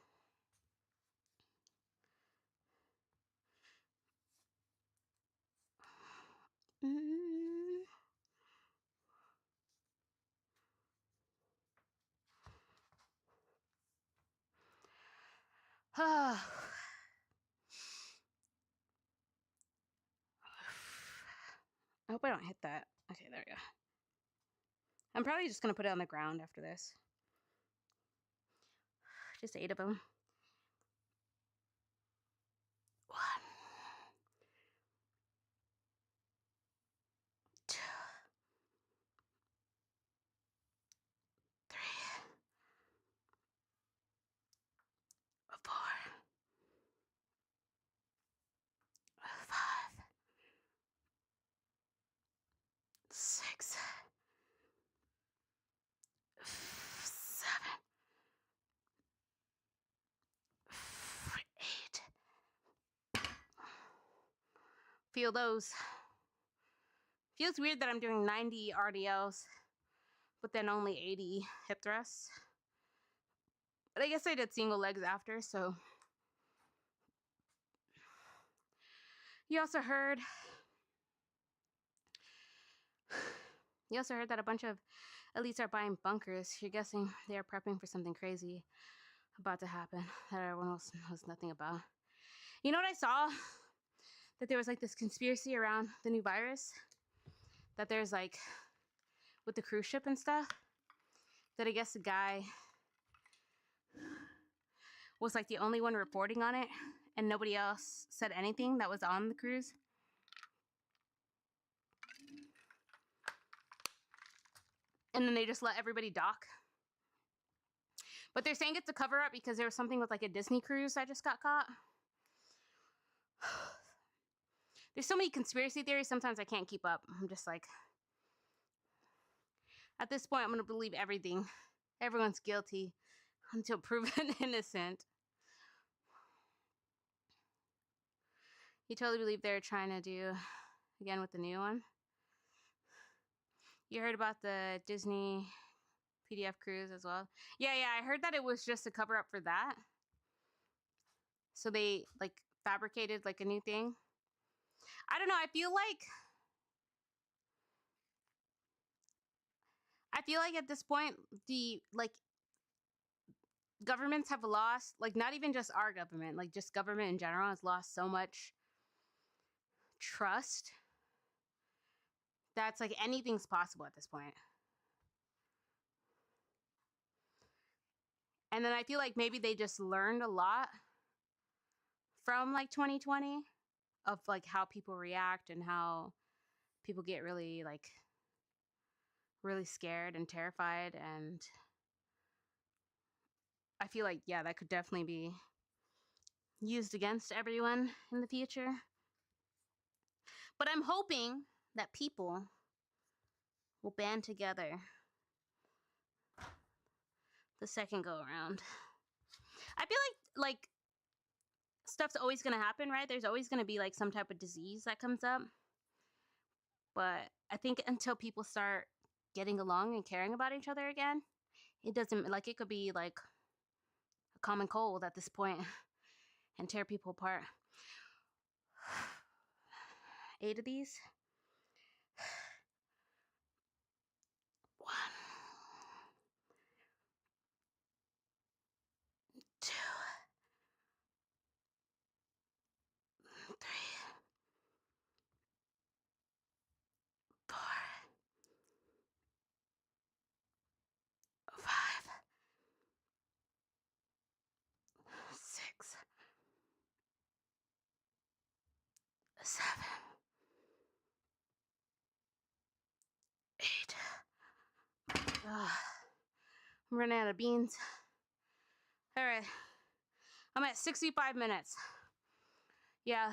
I hope I don't hit that. Okay, there we go. I'm probably just going to put it on the ground after this. Just 8 of them. 1, 2, 3, 4, 5, 6, 7, 8. Feel those. Feels weird that I'm doing 90 RDLs, but then only 80 hip thrusts. But I guess I did single legs after, so. You also heard that a bunch of elites are buying bunkers. You're guessing they are prepping for something crazy about to happen that everyone else knows nothing about. You know what I saw? That there was like this conspiracy around the new virus. That there's like, with the cruise ship and stuff, that I guess the guy was like the only one reporting on it, and nobody else said anything that was on the cruise. And then they just let everybody dock. But they're saying it's a cover up because there was something with like a Disney cruise that just got caught. There's so many conspiracy theories, sometimes I can't keep up. I'm just like, at this point, I'm going to believe everything. Everyone's guilty until proven innocent. You totally believe they're trying to do again with the new one? You heard about the Disney PDF cruise as well? Yeah, I heard that it was just a cover up for that. So they like fabricated like a new thing. I don't know, I feel like at this point the like governments have lost, like not even just our government, like just government in general has lost so much trust that's like anything's possible at this point. And then I feel like maybe they just learned a lot from like 2020 of like how people react and how people get really like really scared and terrified, and I feel like yeah, that could definitely be used against everyone in the future. But I'm hoping that people will band together the second go around. I feel like stuff's always gonna happen, right? There's always gonna be like some type of disease that comes up. But I think until people start getting along and caring about each other again, it doesn't, like, it could be like a common cold at this point and tear people apart. 8 of these. 1, 2, 3, 4, 5, 6, 7, 8. I'm running out of beans. All right, I'm at 65 minutes. Yeah,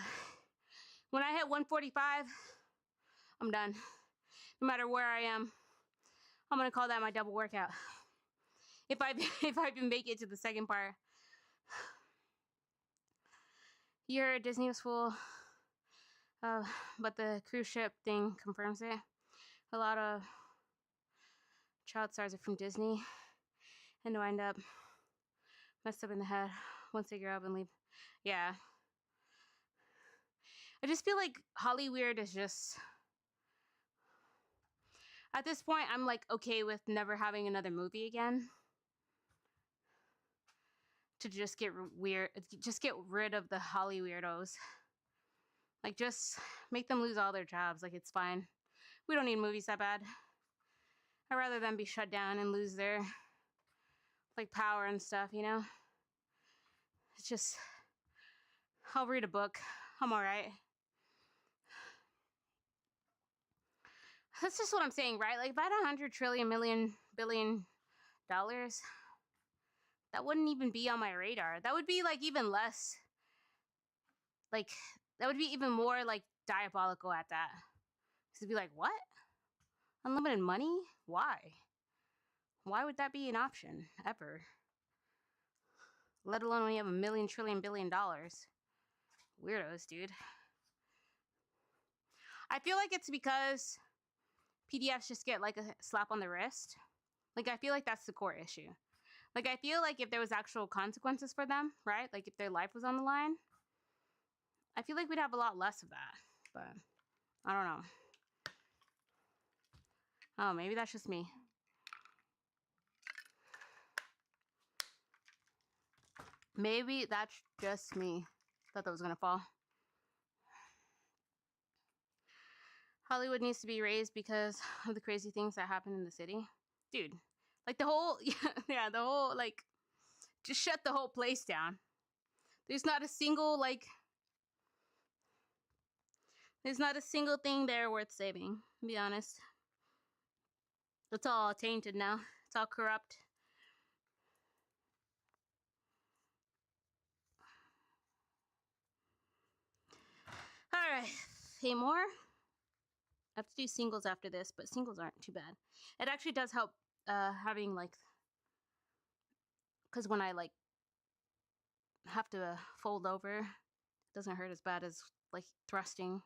when I hit 145, I'm done. No matter where I am, I'm gonna call that my double workout. If I can make it to the second part. You heard Disney was full, but the cruise ship thing confirms it. A lot of child stars are from Disney and wind up messed up in the head once they grow up and leave. Yeah. I just feel like Hollyweird is just, at this point, I'm like okay with never having another movie again. To just get rid of the Hollyweirdos. Like, just make them lose all their jobs. Like, it's fine. We don't need movies that bad. I'd rather them be shut down and lose their, like, power and stuff, you know? It's just, I'll read a book. I'm all right. That's just what I'm saying, right? Like, if I had 100 trillion million billion dollars, that wouldn't even be on my radar. That would be, like, even less. Like, that would be even more, like, diabolical at that. Because it'd be like, what? unlimited money? Why? Why would that be an option ever? Let alone when you have $1 million, trillion, $billion. Weirdos, dude. I feel like it's because PDFs just get like a slap on the wrist. Like, I feel like that's the core issue. Like, I feel like if there was actual consequences for them, right? Like, if their life was on the line, I feel like we'd have a lot less of that. But I don't know. Oh, maybe that's just me. Maybe that's just me. Thought that was gonna fall. Hollywood needs to be raised because of the crazy things that happen in the city. Dude, like the whole, yeah, the whole, like, just shut the whole place down. There's not a single, like, there's not a single thing there worth saving, to be honest. It's all tainted now. It's all corrupt. Alright, 8 more. I have to do singles after this, but singles aren't too bad. It actually does help having, like, because when I, like, have to fold over, it doesn't hurt as bad as, like, thrusting.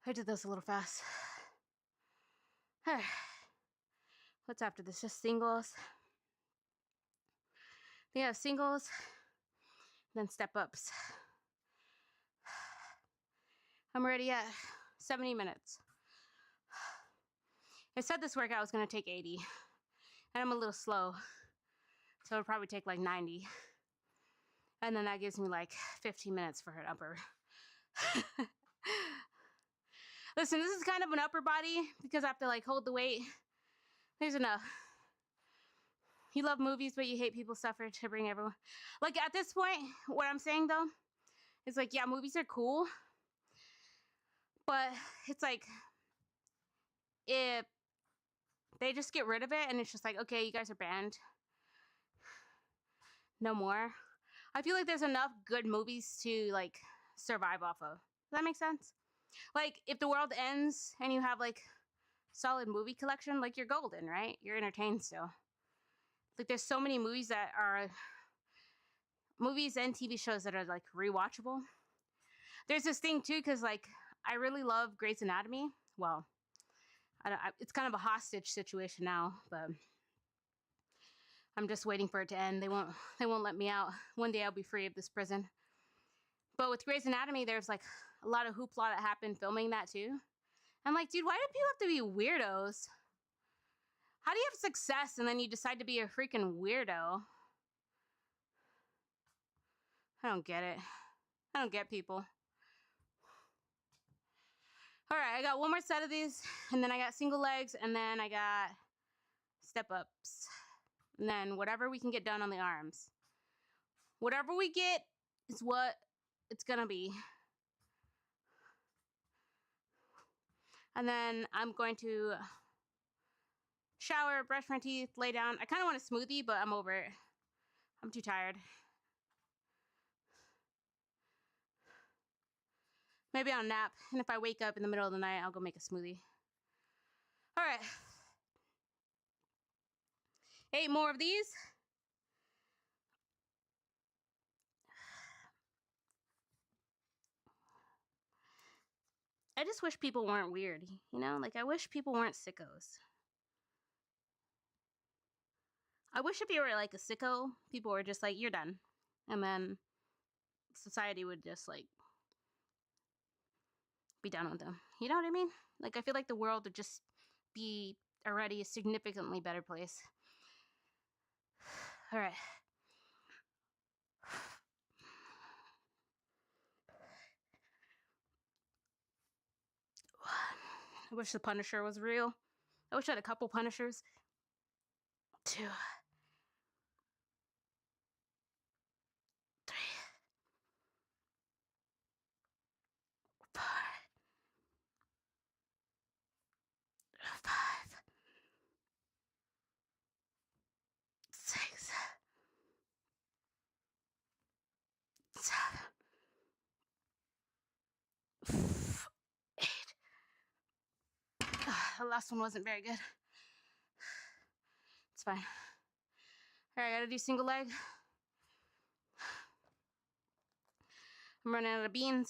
I did this a little fast. What's after this? Just singles. Yeah, singles, then step ups. I'm already at 70 minutes. I said this workout was gonna take 80, and I'm a little slow, so it'll probably take like 90. And then that gives me like 15 minutes for an upper. Listen, this is kind of an upper body because I have to like hold the weight. There's enough. You love movies, but you hate people suffer to bring everyone. Like at this point, what I'm saying though, is like, yeah, movies are cool, but it's like, if they just get rid of it and it's just like, okay, you guys are banned. No more. I feel like there's enough good movies to like survive off of. Does that make sense? Like if the world ends and you have like solid movie collection, like you're golden, right? You're entertained still. Like there's so many movies that are movies and TV shows that are like rewatchable. There's this thing too, because like I really love Grey's Anatomy. Well, it's kind of a hostage situation now, but I'm just waiting for it to end. They won't let me out. One day I'll be free of this prison. But with Grey's Anatomy, there's like a lot of hoopla that happened filming that too. I'm like, dude, why do people have to be weirdos? How do you have success and then you decide to be a freaking weirdo? I don't get it. I don't get people. All right, I got one more set of these, and then I got single legs, and then I got step ups. And then whatever we can get done on the arms. Whatever we get is what it's gonna be. And then I'm going to shower, brush my teeth, lay down. I kind of want a smoothie, but I'm over it. I'm too tired. Maybe I'll nap, and if I wake up in the middle of the night, I'll go make a smoothie. All right. 8 more of these. I just wish people weren't weird, you know? Like, I wish people weren't sickos. I wish if you were, like, a sicko, people were just like, you're done. And then society would just, like, be done with them. You know what I mean? Like, I feel like the world would just be already a significantly better place. All right. I wish the Punisher was real. I wish I had a couple Punishers. 2, 3, 4, 5, 6, 7, 8. The last one wasn't very good. It's fine. Alright, I gotta do single leg. I'm running out of beans.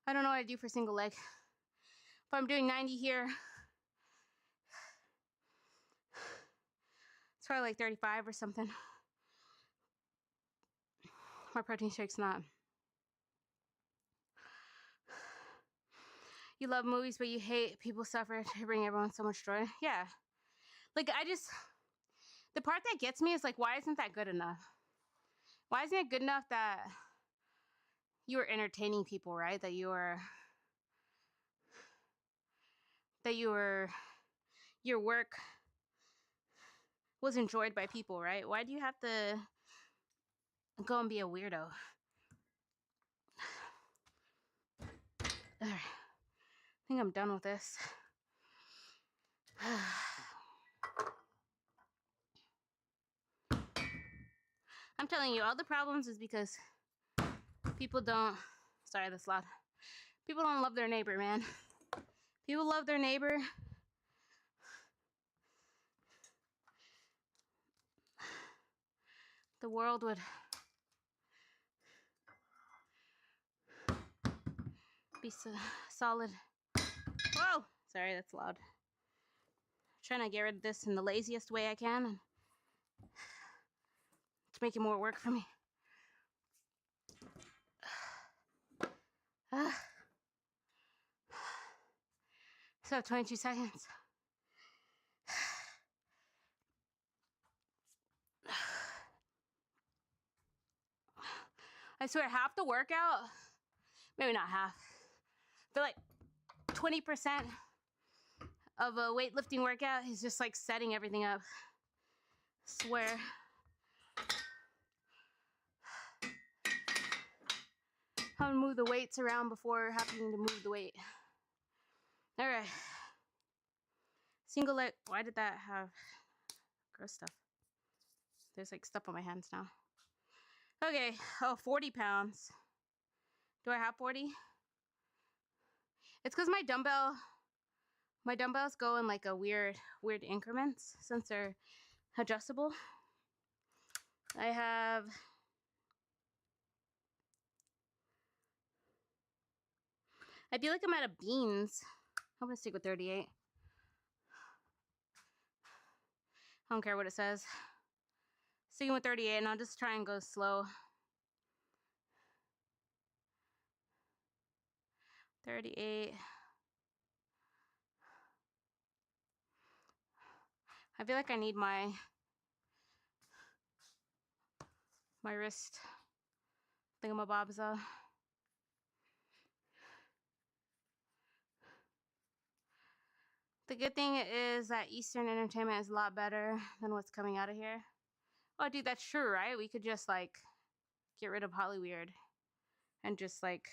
I don't know what I do for single leg. If I'm doing 90 here, it's probably like 35 or something. My protein shake's not. You love movies, but you hate people suffer to bring everyone so much joy. Yeah. Like, the part that gets me is like, why isn't that good enough? Why isn't it good enough that you are entertaining people, right? That your work was enjoyed by people, right? Why do you have to go and be a weirdo? All right. I think I'm done with this. I'm telling you, all the problems is because people don't... Sorry, that's loud. People don't love their neighbor, man. People love their neighbor. The world would be solid. Whoa! Sorry, that's loud. I'm trying to get rid of this in the laziest way I can. It's making more work for me. So 22 seconds. I swear, half the workout, maybe not half, but like 20% of a weightlifting workout is just like setting everything up. Swear. How to move the weights around before having to move the weight. All right. Single leg. Why did that have gross stuff? There's like stuff on my hands now. Okay. Oh, 40 pounds. Do I have 40? It's because my dumbbells go in like a weird increments since they're adjustable. I feel like I'm out of beans. I'm gonna stick with 38. I don't care what it says. Sticking with 38, and I'll just try and go slow. 38. I feel like I need my wrist thingamabobs though. The good thing is that Eastern entertainment is a lot better than what's coming out of here. Oh, dude, that's true, right? We could just like get rid of Hollyweird and just like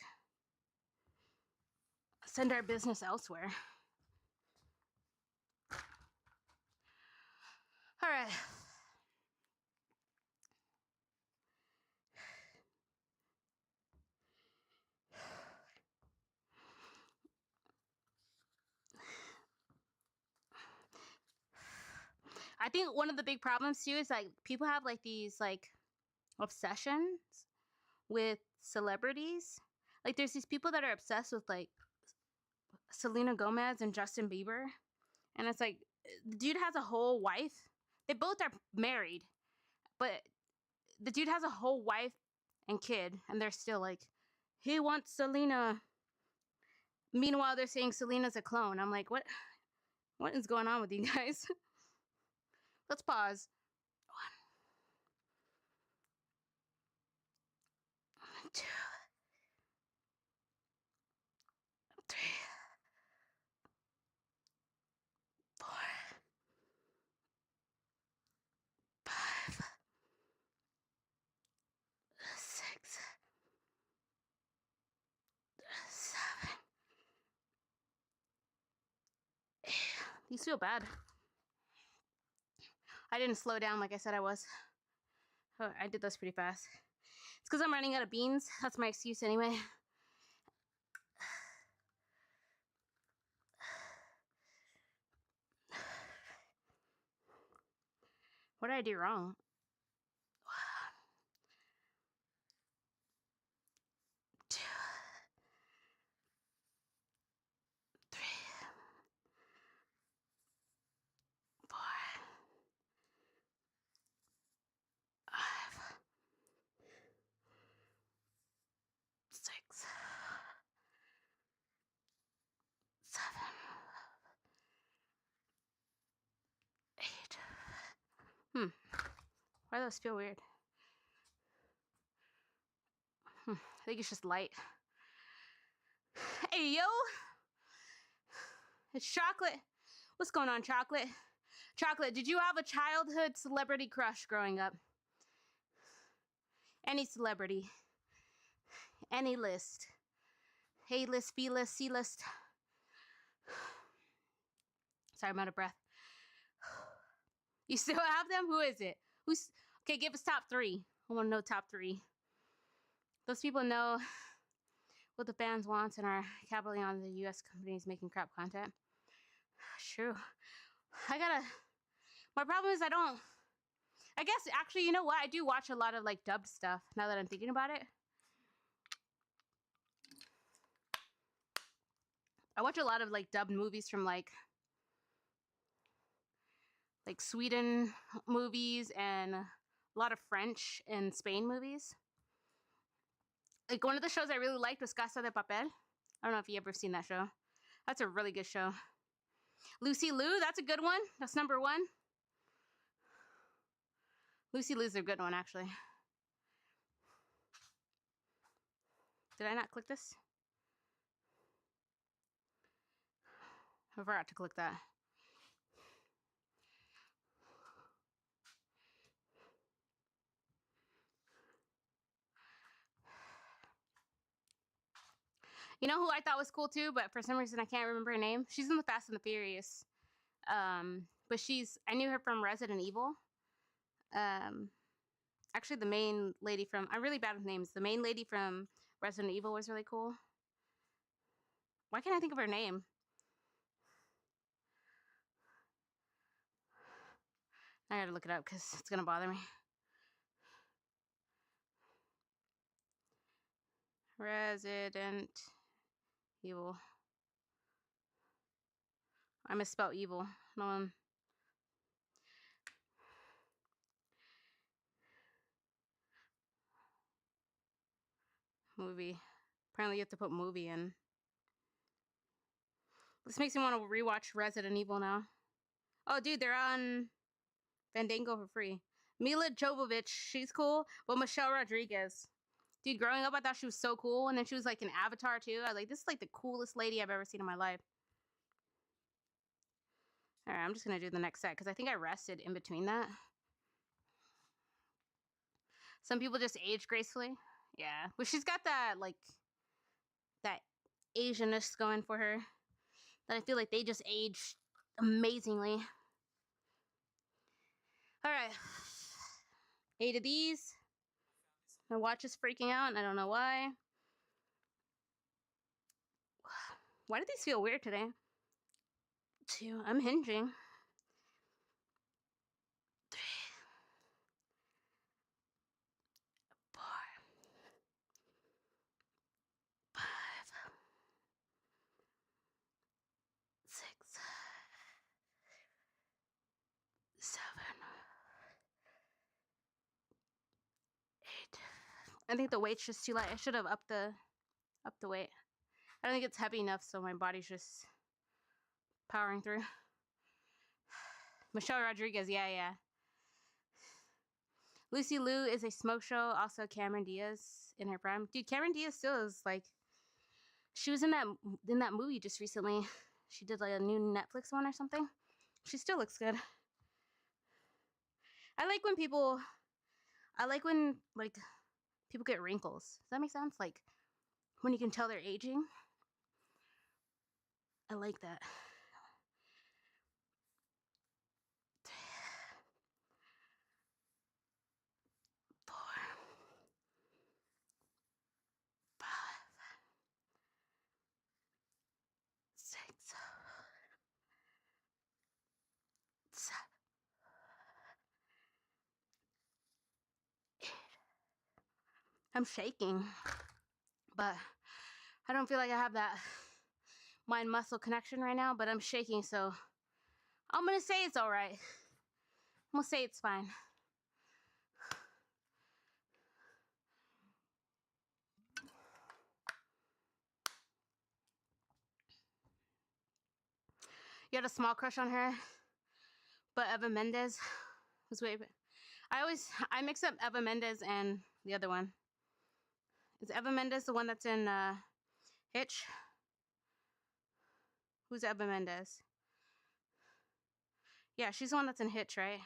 send our business elsewhere. All right. I think one of the big problems too is like people have like these like obsessions with celebrities. Like there's these people that are obsessed with like Selena Gomez and Justin Bieber. And it's like the dude has a whole wife. They both are married, but the dude has a whole wife and kid, and they're still like, he wants Selena. Meanwhile, they're saying Selena's a clone. I'm like, what is going on with you guys? Let's pause. 1, 2, 3, These feel bad. I didn't slow down like I said I was. Oh, I did those pretty fast. It's because I'm running out of beans. That's my excuse anyway. What did I do wrong? 2, 3, 4, 5, 6, 7, 8. Why do those feel weird? I think it's just light. Hey, yo! It's Chocolate. What's going on, Chocolate? Chocolate, did you have a childhood celebrity crush growing up? Any celebrity. Any list. A list, B list, C list. Sorry, I'm out of breath. You still have them? Who is it? Who's okay? Give us top 3. I want to know top 3. Those people know what the fans want and are capital on the U.S. companies making crap content. True. My problem is I guess actually, you know what? I do watch a lot of like dubbed stuff now that I'm thinking about it. I watch a lot of like dubbed movies from like Sweden movies and a lot of French and Spain movies. Like one of the shows I really liked was Casa de Papel. I don't know if you ever seen that show. That's a really good show. Lucy Liu, that's a good one. That's number 1. Lucy Liu's a good one, actually. Did I not click this? I forgot to click that. You know who I thought was cool too, but for some reason I can't remember her name. She's in the Fast and the Furious. But I knew her from Resident Evil. Actually the main lady from, I'm really bad with names. The main lady from Resident Evil was really cool. Why can't I think of her name? I gotta look it up because it's gonna bother me. Resident Evil. I misspelled evil. No one. Movie. Apparently you have to put movie in. This makes me want to rewatch Resident Evil now. Oh, dude, they're on Fandango for free. Mila Jovovich, she's cool. But Michelle Rodriguez. Dude, growing up, I thought she was so cool. And then she was like in Avatar, too. I was like, this is like the coolest lady I've ever seen in my life. All right, I'm just going to do the next set because I think I rested in between that. Some people just age gracefully. Yeah. Well, she's got that, like, that Asianness going for her. That I feel like they just age amazingly. All right. 8 of these. My watch is freaking out, and I don't know why. Why do these feel weird today? 2. I'm hinging. 3. 4. 5. 6. 7. 8. I think the weight's just too light. I should have upped the weight. I don't think it's heavy enough, so my body's just powering through. Michelle Rodriguez, yeah. Lucy Liu is a smoke show. Also, Cameron Diaz in her prime. Dude, Cameron Diaz still is like. She was in that movie just recently. She did like a new Netflix one or something. She still looks good. I like when like people get wrinkles. Does that make sense? Like when you can tell they're aging. I like that. I'm shaking, but I don't feel like I have that mind muscle connection right now, but I'm shaking, so I'm gonna say it's all right. I'm gonna say it's fine. You had a small crush on her, but Eva Mendes was way. I mix up Eva Mendes and the other one. Is Eva Mendes the one that's in Hitch? Who's Eva Mendes? Yeah, she's the one that's in Hitch, right?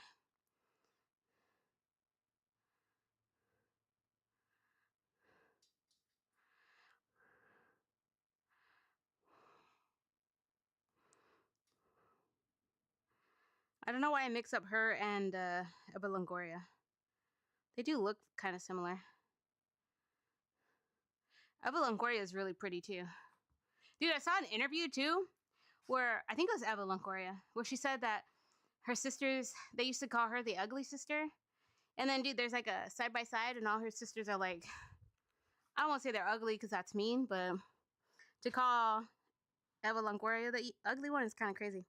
I don't know why I mix up her and Eva Longoria. They do look kind of similar. Eva Longoria is really pretty too. Dude, I saw an interview too where I think it was Eva Longoria, where she said that her sisters, they used to call her the ugly sister. And then, dude, there's like a side by side, and all her sisters are like, I won't say they're ugly because that's mean, but to call Eva Longoria the ugly one is kind of crazy.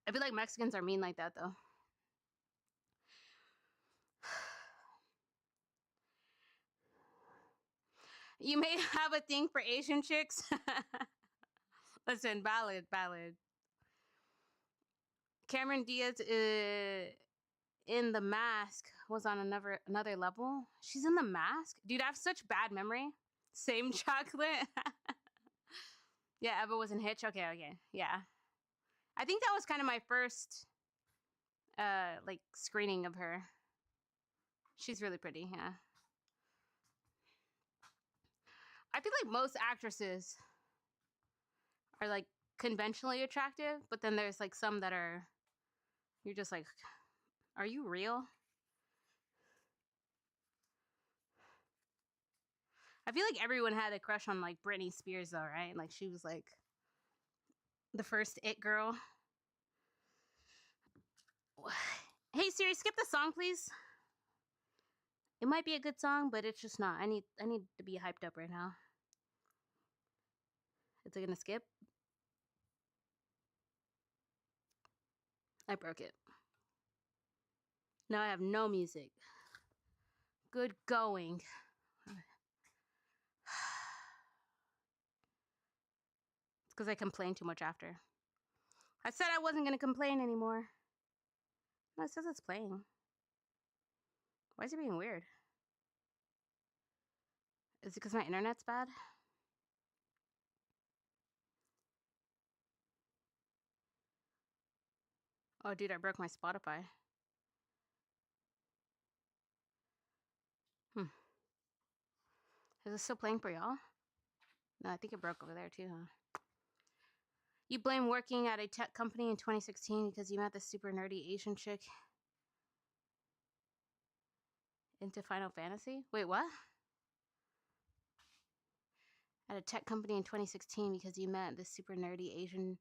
I feel like Mexicans are mean like that though. You may have a thing for Asian chicks. Listen, valid. Cameron Diaz in The Mask was on another level. She's in The Mask? Dude, I have such bad memory. Same chocolate. Yeah, Eva was in Hitch. Okay. Yeah. I think that was kind of my first like screening of her. She's really pretty, yeah. I feel like most actresses are like conventionally attractive, but then there's like some that are, you're just like, are you real? I feel like everyone had a crush on like Britney Spears though, right? Like she was like the first it girl. Hey Siri, skip the song please. It might be a good song, but it's just not. I need to be hyped up right now. Is it gonna skip? I broke it. Now I have no music. Good going. It's because I complained too much after. I said I wasn't gonna complain anymore. No, it says it's playing. Why is it being weird? Is it because my internet's bad? Oh, dude, I broke my Spotify. Is it still playing for y'all? No, I think it broke over there too, huh? You blame working at a tech company in 2016 because you met this super nerdy Asian chick into Final Fantasy? Wait, what? At a tech company in 2016 because you met this super nerdy Asian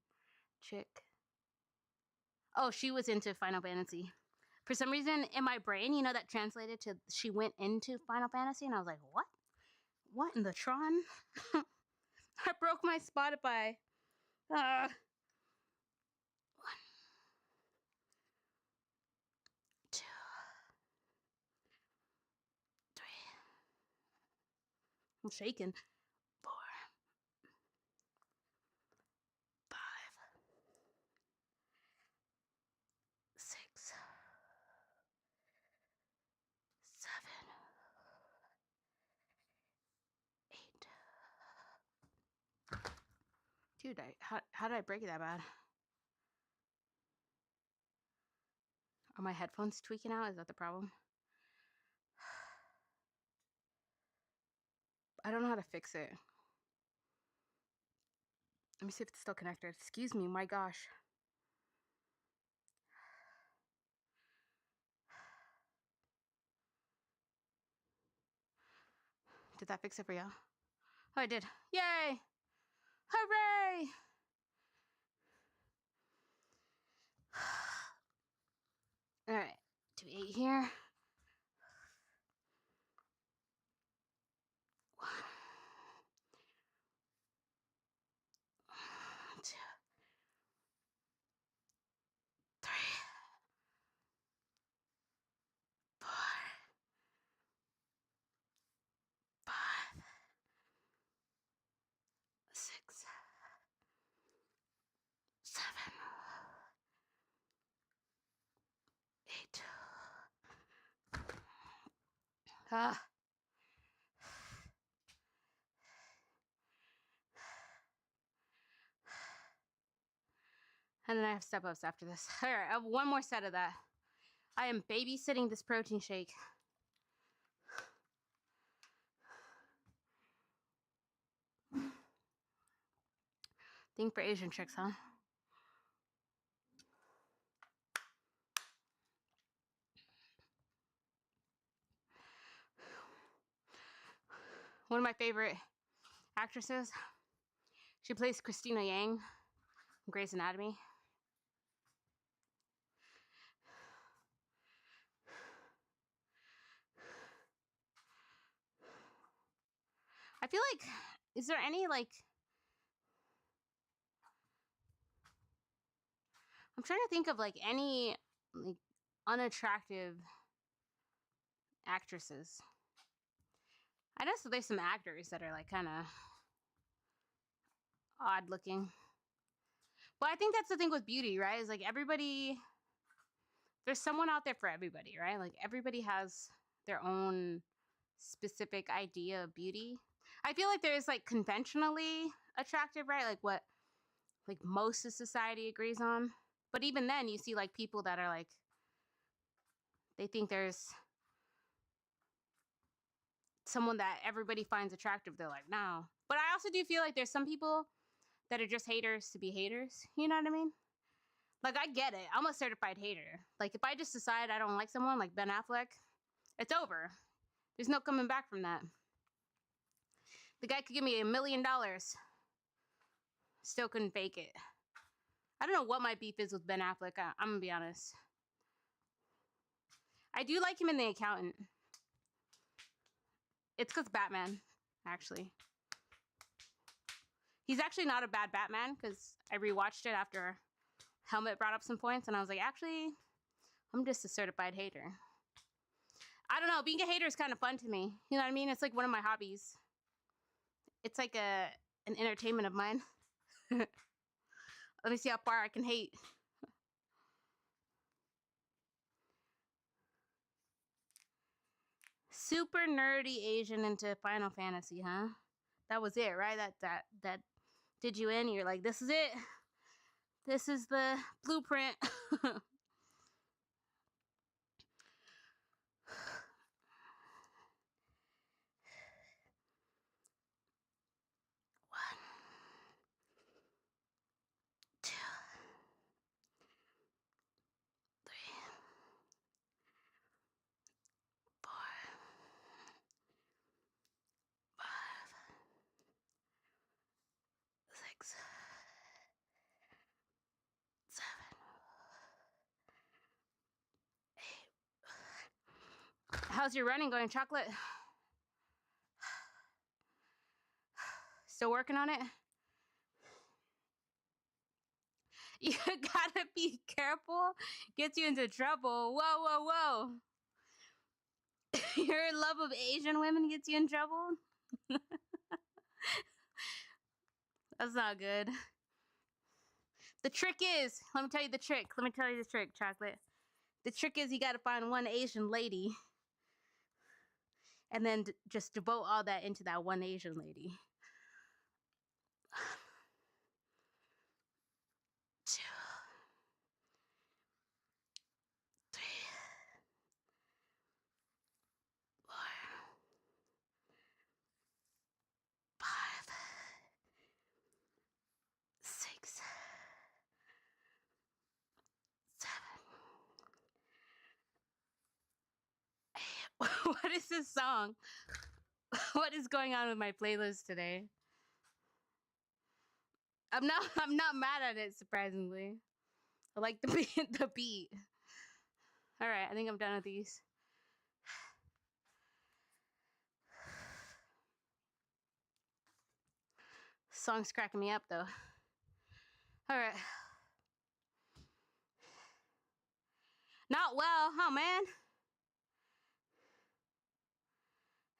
chick. Oh, she was into Final Fantasy. For some reason, in my brain, you know, that translated to she went into Final Fantasy, and I was like, what? What in the Tron? I broke my Spotify. 1, 2, 3. I'm shaking. 4, 5, 6, 7, 8. Dude, how did I break it that bad? Are my headphones tweaking out? Is that the problem? I don't know how to fix it. Let me see if it's still connected. Excuse me, my gosh. Did that fix it for y'all? Oh, I did. Yay! Hooray! All right, 2-8 here. Ah. And then I have step-ups after this. All right, I have one more set of that. I am babysitting this protein shake. Thing for Asian chicks, huh? One of my favorite actresses. She plays Christina Yang in Grey's Anatomy. I feel like, is there any like, I'm trying to think of like any like unattractive actresses. I know there's some actors that are like kind of odd looking. Well, I think that's the thing with beauty, right? Is like everybody, there's someone out there for everybody, right? Like everybody has their own specific idea of beauty. I feel like there's like conventionally attractive, right? Like what like most of society agrees on. But even then you see like people that are like, they think there's someone that everybody finds attractive. They're like, no. But I also do feel like there's some people that are just haters to be haters. You know what I mean? Like, I get it. I'm a certified hater. Like, if I just decide I don't like someone like Ben Affleck, it's over. There's no coming back from that. The guy could give me $1 million. Still couldn't fake it. I don't know what my beef is with Ben Affleck. I'm gonna be honest. I do like him in The Accountant. It's because Batman, actually. He's actually not a bad Batman because I rewatched it after Helmet brought up some points and I was like, actually, I'm just a certified hater. I don't know. Being a hater is kind of fun to me. You know what I mean? It's like one of my hobbies. It's like an entertainment of mine. Let me see how far I can hate. Super nerdy Asian into Final Fantasy, huh? That was it, right? That did you in? You're like, this is it. This is the blueprint. How's your running going, Chocolate? Still working on it? You gotta be careful. Gets you into trouble. Whoa, whoa, whoa. Your love of Asian women gets you in trouble? That's not good. The trick is, let me tell you the trick. Let me tell you the trick, Chocolate. The trick is you gotta find one Asian lady and then just devote all that into that one Asian lady. 2, 3, 4, 5, 6, 7, 8. What is this song? What is going on with my playlist today? I'm not mad at it, surprisingly. I like the beat. All right, I think I'm done with these. Song's cracking me up though. All right. Not well, huh, man?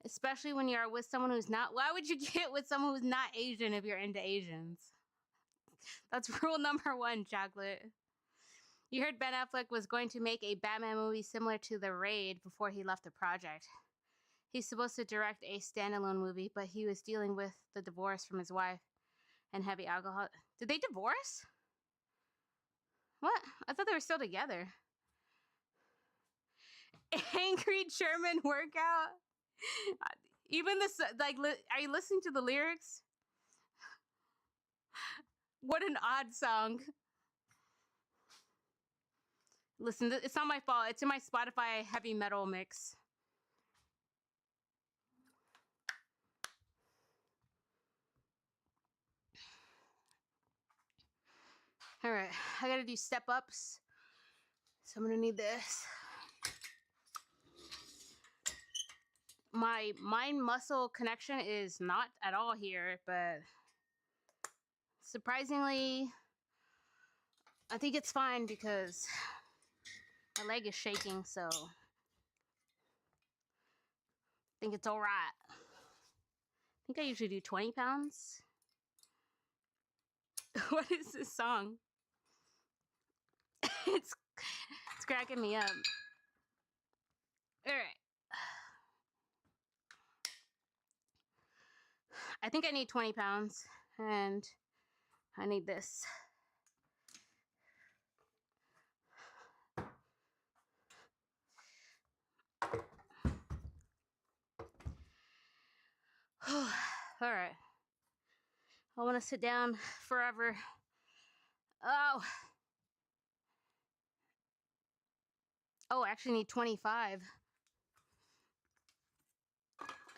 Especially when you're with someone who's not. Why would you get with someone who's not Asian if you're into Asians? That's rule number 1, Chocolate. You heard Ben Affleck was going to make a Batman movie similar to The Raid before he left the project. He's supposed to direct a standalone movie, but he was dealing with the divorce from his wife and heavy alcohol. Did they divorce? What? I thought they were still together. Angry German workout. Even this, like, are you listening to the lyrics? What an odd song. Listen, it's not my fault. It's in my Spotify heavy metal mix. All right, I gotta do step ups. So I'm gonna need this. My mind muscle connection is not at all here, but surprisingly, I think it's fine because my leg is shaking, so I think it's all right. I think I usually do 20 pounds. What is this song? it's cracking me up. All right. I think I need 20 pounds, and I need this. All right. I want to sit down forever. Oh, I actually need 25.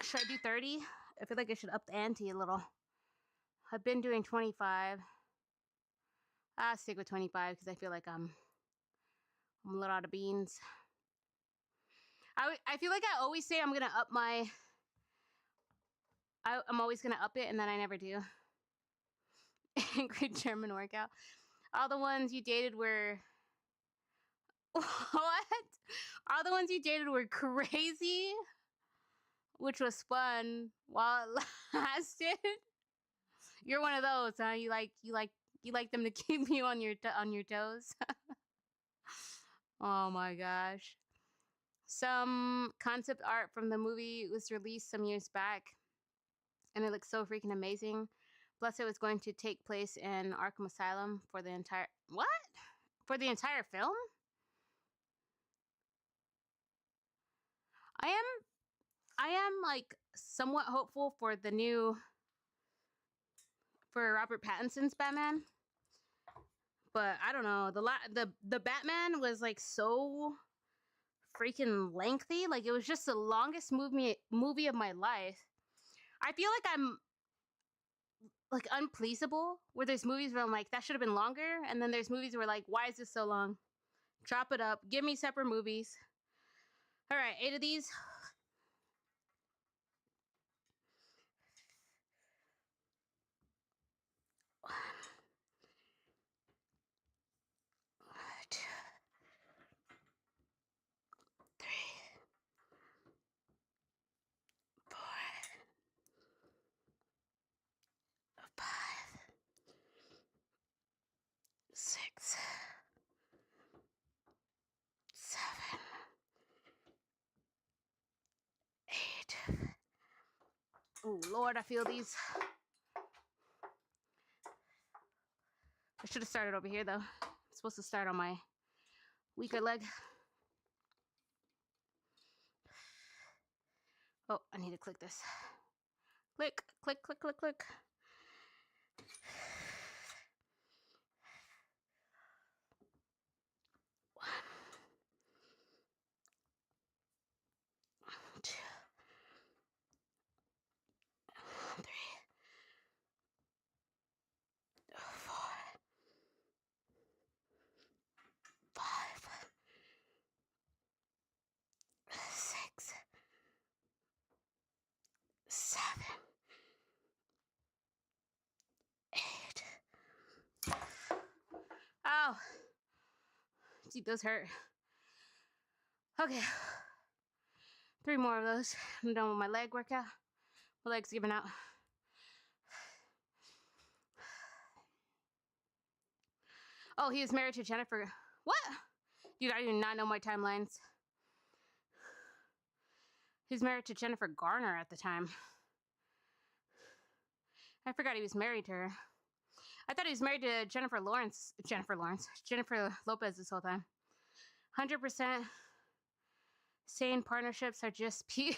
Should I do 30? I feel like I should up the ante a little. I've been doing 25. I'll stick with 25 because I feel like I'm a little out of beans. I feel like I always say I'm gonna up my. I'm always gonna up it, and then I never do. Angry German workout. All the ones you dated were. What? All the ones you dated were crazy, which was fun while it lasted. You're one of those, huh? You like them to keep you on your toes. Oh my gosh. Some concept art from the movie was released some years back, and it looks so freaking amazing. Plus, it was going to take place in Arkham Asylum for the entire film. I am like somewhat hopeful for Robert Pattinson's Batman, but I don't know. The Batman was like so freaking lengthy. Like, it was just the longest movie of my life. I feel like I'm like unpleasable, where there's movies where I'm like, that should have been longer, and then there's movies where like, why is this so long? Chop it up. Give me separate movies. All right, 8 of these. Oh, Lord, I feel these. I should have started over here, though. I'm supposed to start on my weaker leg. Oh, I need to click this. Click, click, click, click, click. Ow. Dude, those hurt. Okay. 3 more of those. I'm done with my leg workout. My leg's giving out. Oh, he was married to Jennifer. What? Dude, I do not know my timelines. He's married to Jennifer Garner at the time. I forgot he was married to her. I thought he was married to Jennifer Lopez this whole time. 100% sane partnerships are just peers.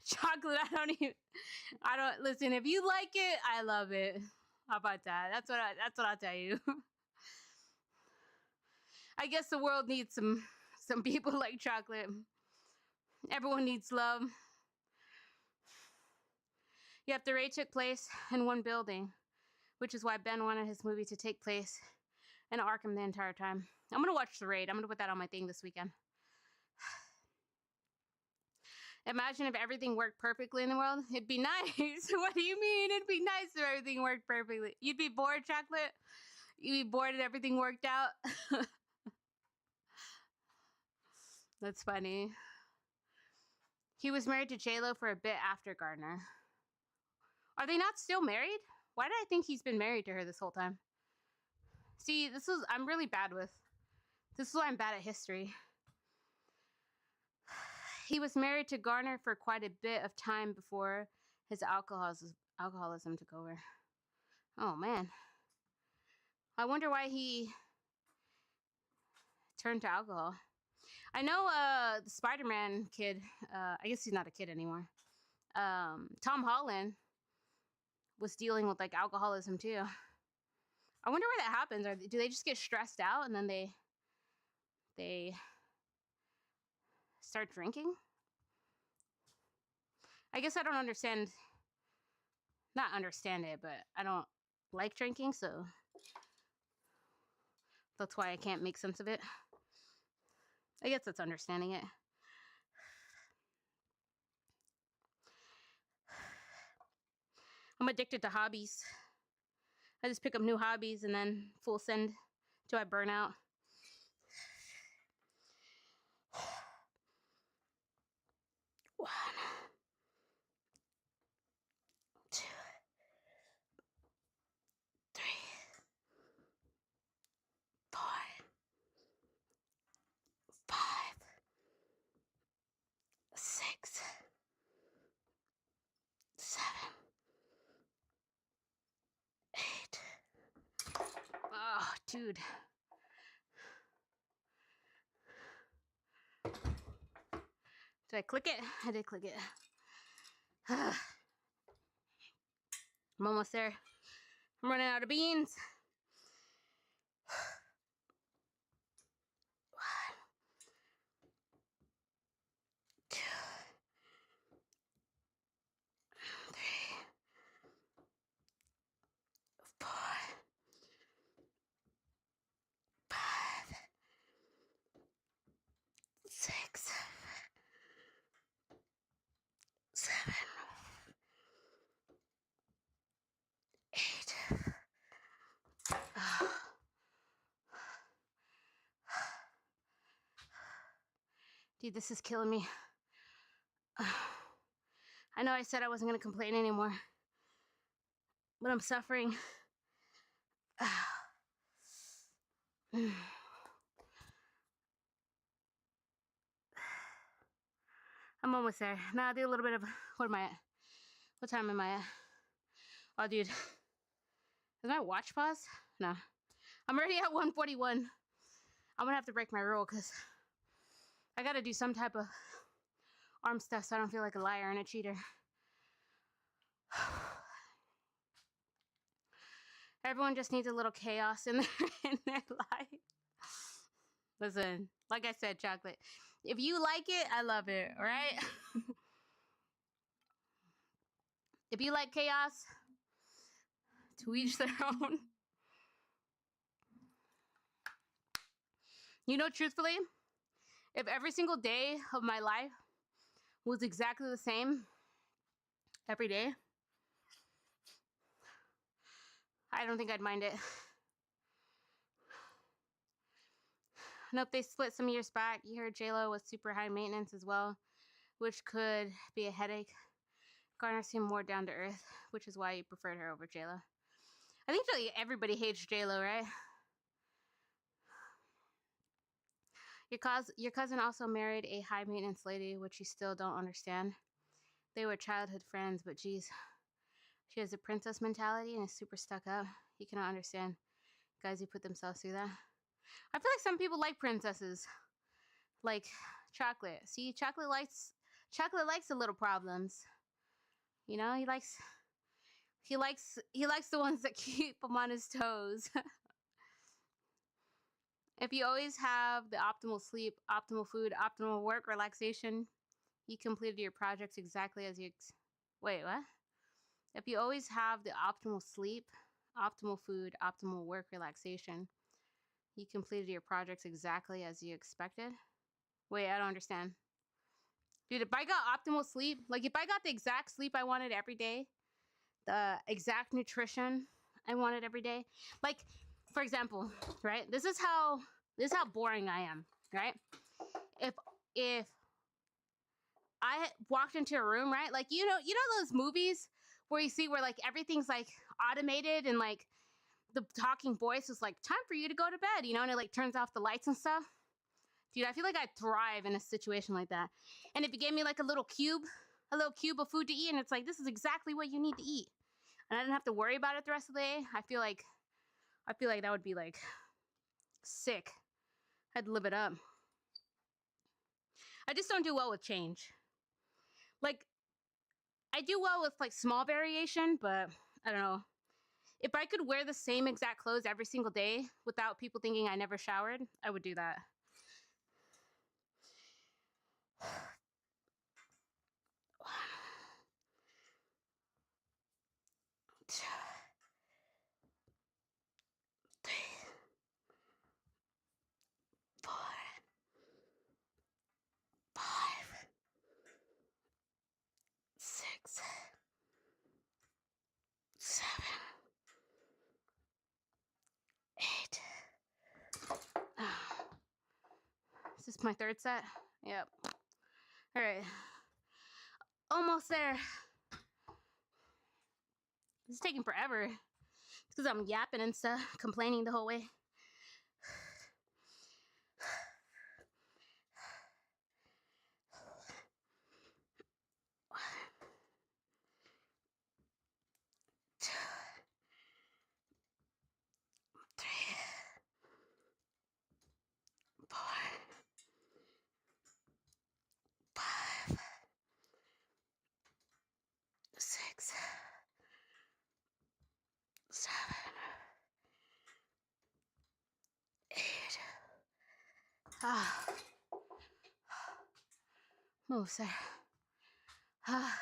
Chocolate, I don't listen. If you like it, I love it. How about that? That's what I'll tell you. I guess the world needs some people like Chocolate. Everyone needs love. Yep, the raid took place in one building, which is why Ben wanted his movie to take place in Arkham the entire time. I'm gonna watch the raid. I'm gonna put that on my thing this weekend. Imagine if everything worked perfectly in the world. It'd be nice. What do you mean? It'd be nice if everything worked perfectly. You'd be bored, Chocolate? You'd be bored if everything worked out? That's funny. He was married to J-Lo for a bit after Gardner. Are they not still married? Why did I think he's been married to her this whole time? See, I'm really bad with. This is why I'm bad at history. He was married to Garner for quite a bit of time before his alcoholism took over. Oh, man. I wonder why he turned to alcohol. I know the Spider-Man kid, I guess he's not a kid anymore. Tom Holland was dealing with like alcoholism too. I wonder why that happens. Do they just get stressed out and then they start drinking? I guess I don't understand. Not understand it, but I don't like drinking, so that's why I can't make sense of it. I guess that's understanding it. I'm addicted to hobbies. I just pick up new hobbies and then full send till I burn out. One, two, three, four, five, six, seven, eight. Oh, dude. Did I click it? I did click it. I'm almost there. I'm running out of beans. One, two, three, four, five, six, seven, eight. Oh. Dude, this is killing me. I know I said I wasn't going to complain anymore, but I'm suffering. I'm almost there. Now I'll do a little bit of, what am I at? What time am I at? Oh, dude. Is my watch paused? No. I'm already at 1:41. I'm gonna have to break my rule because I gotta do some type of arm stuff so I don't feel like a liar and a cheater. Everyone just needs a little chaos in their life. Listen, like I said, Chocolate, if you like it, I love it, all right? If you like chaos, to each their own. You know, truthfully, if every single day of my life was exactly the same every day, I don't think I'd mind it. Nope, they split some years back. You heard J-Lo was super high maintenance as well, which could be a headache. Garner seemed more down to earth, which is why you preferred her over J-Lo. I think really everybody hates J-Lo, right? Your cousin also married a high maintenance lady, which you still don't understand. They were childhood friends, but geez, she has a princess mentality and is super stuck up. You cannot understand guys who put themselves through that. I feel like some people like princesses, like chocolate. See, chocolate likes the little problems. You know, he likes the ones that keep him on his toes. If you always have the optimal sleep, optimal food, optimal work, relaxation, you completed your projects exactly as you. Wait, what? If you always have the optimal sleep, optimal food, optimal work, relaxation, you completed your projects exactly as you expected. Wait, I don't understand. Dude, if I got optimal sleep, like if I got the exact sleep I wanted every day, the exact nutrition I wanted every day, like for example, right? This is how boring I am, right? If I walked into a room, right? Like you know those movies where you see where like everything's like automated and like the talking voice is like time for you to go to bed, and it like turns off the lights and stuff. Dude, I feel like I'd thrive in a situation like that. And if you gave me like a little cube of food to eat, and it's like this is exactly what you need to eat, and I didn't have to worry about it the rest of the day, I feel like that would be like sick. I'd live it up. I just don't do well with change. Like I do well with like small variation, but I don't know. If I could wear the same exact clothes every single day without people thinking I never showered, I would do that. Four, five, 6, 7, 8. Is this my third set? Yep. All right. Almost there. This is taking forever. It's because I'm yapping and stuff, complaining the whole way. Six, 7, 8. Ah. Move, sir. Ah.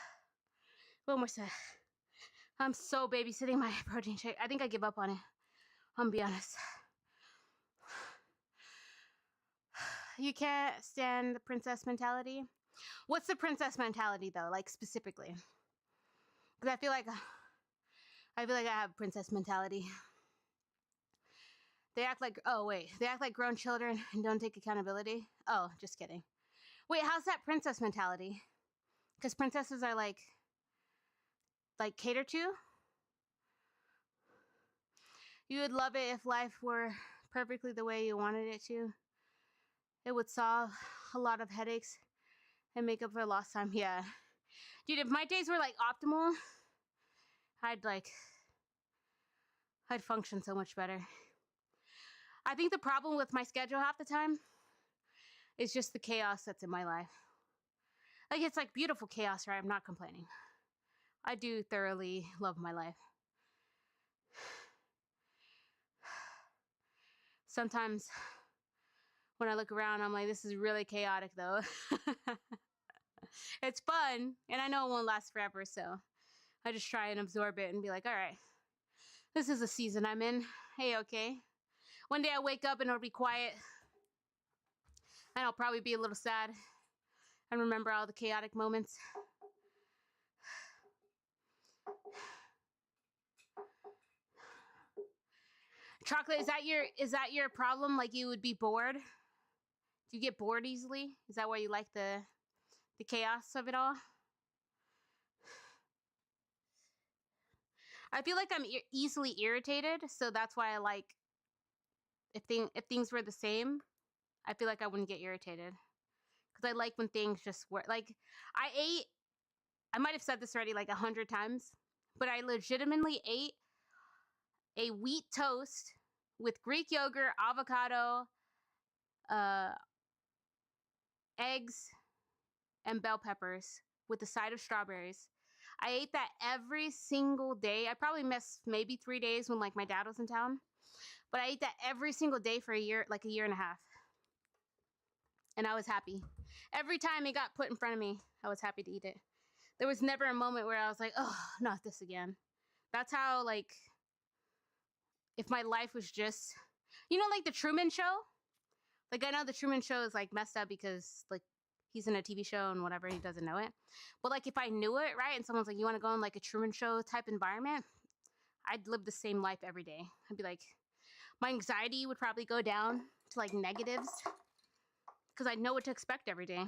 One more set. I'm so babysitting my protein shake. I think I give up on it. I'm gonna be honest. You can't stand the princess mentality. What's the princess mentality though? Like specifically, because I feel like I have princess mentality. They act like grown children and don't take accountability. Oh, just kidding. Wait, how's that princess mentality? Because princesses are like catered to. You would love it if life were perfectly the way you wanted it to. It would solve a lot of headaches and make up for lost time. Yeah. Dude, if my days were like optimal, I'd like I'd function so much better. I think the problem with my schedule half the time is just the chaos that's in my life. Like it's like beautiful chaos, right? I'm not complaining. I do thoroughly love my life. Sometimes when I look around, I'm like, this is really chaotic though. It's fun, and I know it won't last forever, so I just try and absorb it and be like, all right, this is the season I'm in. Hey, okay. One day I'll wake up and it'll be quiet, and I'll probably be a little sad and remember all the chaotic moments. Chocolate, is that your problem? Like you would be bored? Do you get bored easily? Is that why you like the chaos of it all? I feel like I'm easily irritated, so that's why I like if things were the same, I feel like I wouldn't get irritated. Because I like when things just work. Like, I might have said this already like 100 times, but I legitimately ate a wheat toast with Greek yogurt, avocado, uh, eggs, and bell peppers with a side of strawberries. I ate that every single day. I probably missed maybe 3 days when like my dad was in town, but I ate that every single day for a year, like a year and a half. And I was happy. Every time it got put in front of me, I was happy to eat it. There was never a moment where I was like, oh, not this again. That's how, like, if my life was just, you know, like the Truman Show? Like, I know the Truman Show is, like, messed up because, like, he's in a TV show and whatever, he doesn't know it. But, like, if I knew it, right, and someone's like, you want to go in, like, a Truman Show type environment, I'd live the same life every day. I'd be like, my anxiety would probably go down to, like, negatives because I'd know what to expect every day.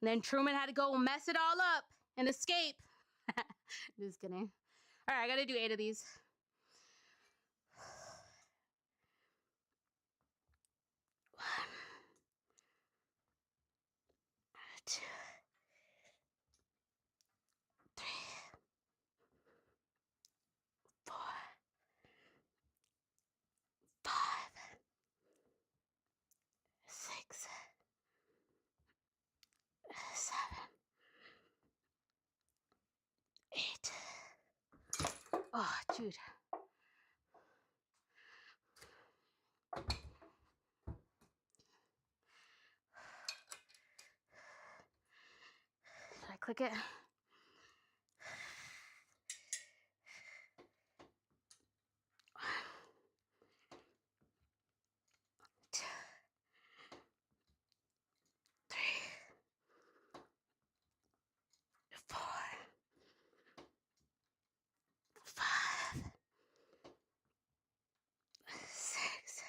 And then Truman had to go and mess it all up and escape. Just kidding. All right, I gotta do 8 of these. One, 2, 3, 4, 5, 6, 7, 8. Oh, dude. Did I click it? 2, 3, 4, 5, 6,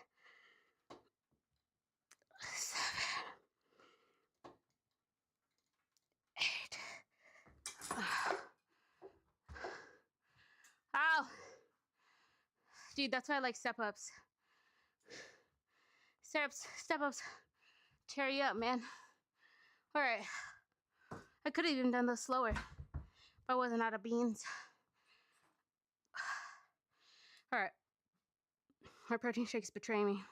7, 8. Ow! Dude, that's why I like step ups. Step ups tear you up, man. All right. I could have even done this slower if I wasn't out of beans. All right. My protein shake's betraying me.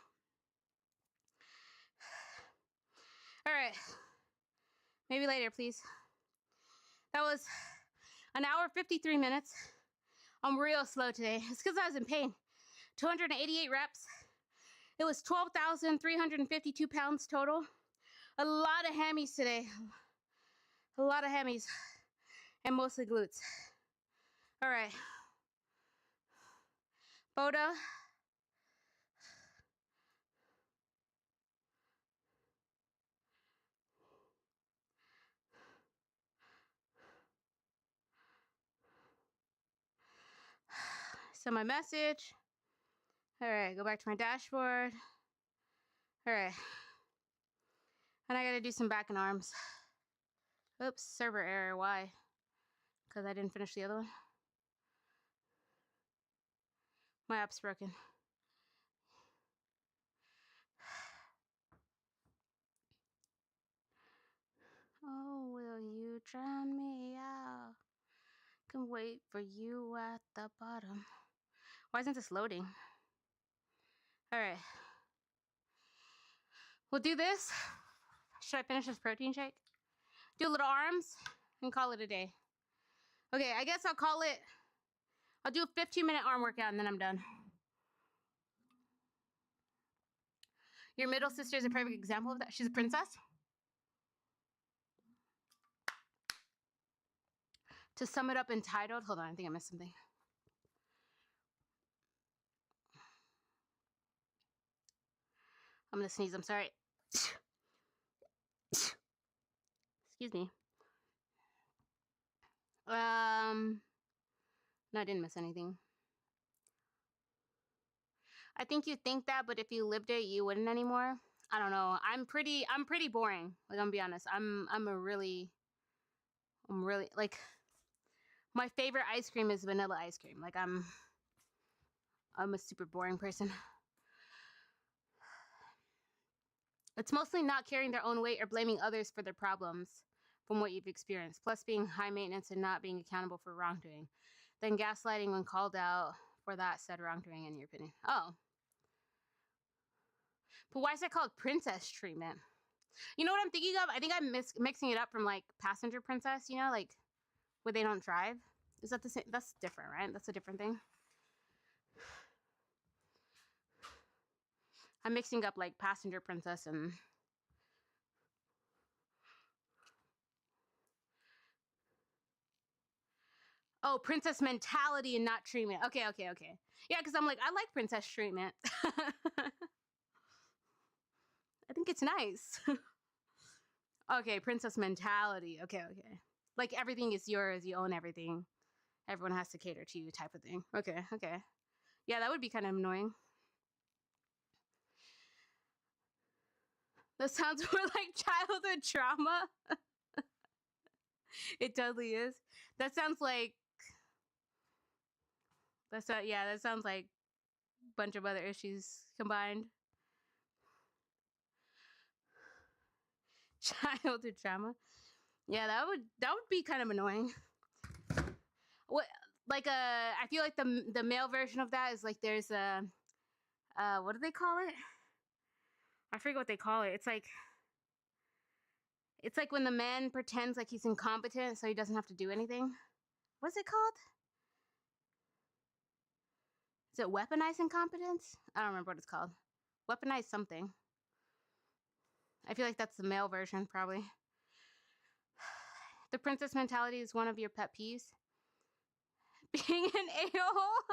All right. Maybe later, please. That was an hour, 53 minutes. I'm real slow today. It's because I was in pain. 288 reps. It was 12,352 pounds total. A lot of hammies today. A lot of hammies. And mostly glutes. All right. Boda. Send my message. All right, go back to my dashboard. All right. And I gotta do some back and arms. Oops, server error. Why? Because I didn't finish the other one. My app's broken. Oh, will you drown me out? Can wait for you at the bottom. Why isn't this loading? All right. We'll do this. Should I finish this protein shake? Do little arms and call it a day. Okay, I guess I'll call it, I'll do a 15-minute arm workout and then I'm done. Your middle sister is a perfect example of that. She's a princess. To sum it up entitled, hold on, I think I missed something. I'm gonna sneeze, I'm sorry. Excuse me. No, I didn't miss anything. I think you think that, but if you lived it, you wouldn't anymore. I don't know. I'm pretty boring. Like, I'm gonna be honest. I'm really, like, my favorite ice cream is vanilla ice cream. Like, I'm a super boring person. It's mostly not carrying their own weight or blaming others for their problems from what you've experienced, plus being high maintenance and not being accountable for wrongdoing. Then gaslighting when called out for that said wrongdoing, in your opinion. Oh. But why is it called princess treatment? You know what I'm thinking of? I think I'm mixing it up from like passenger princess, you know, like where they don't drive. Is that the same? That's different, right? That's a different thing. I'm mixing up like passenger princess and... Oh, princess mentality and not treatment. Okay. Yeah, because I'm like, I like princess treatment. I think it's nice. Okay, princess mentality. Okay. Like everything is yours, you own everything. Everyone has to cater to you type of thing. Okay. Yeah, that would be kind of annoying. That sounds more like childhood trauma. It totally is. That sounds like... that sounds like a bunch of other issues combined. Childhood trauma. Yeah, that would be kind of annoying. What, like I feel like the male version of that is like there's a what do they call it? I forget what they call it. It's like when the man pretends like he's incompetent so he doesn't have to do anything. What's it called? Is it weaponized incompetence? I don't remember what it's called. Weaponized something. I feel like that's the male version, probably. The princess mentality is one of your pet peeves. Being an a-hole?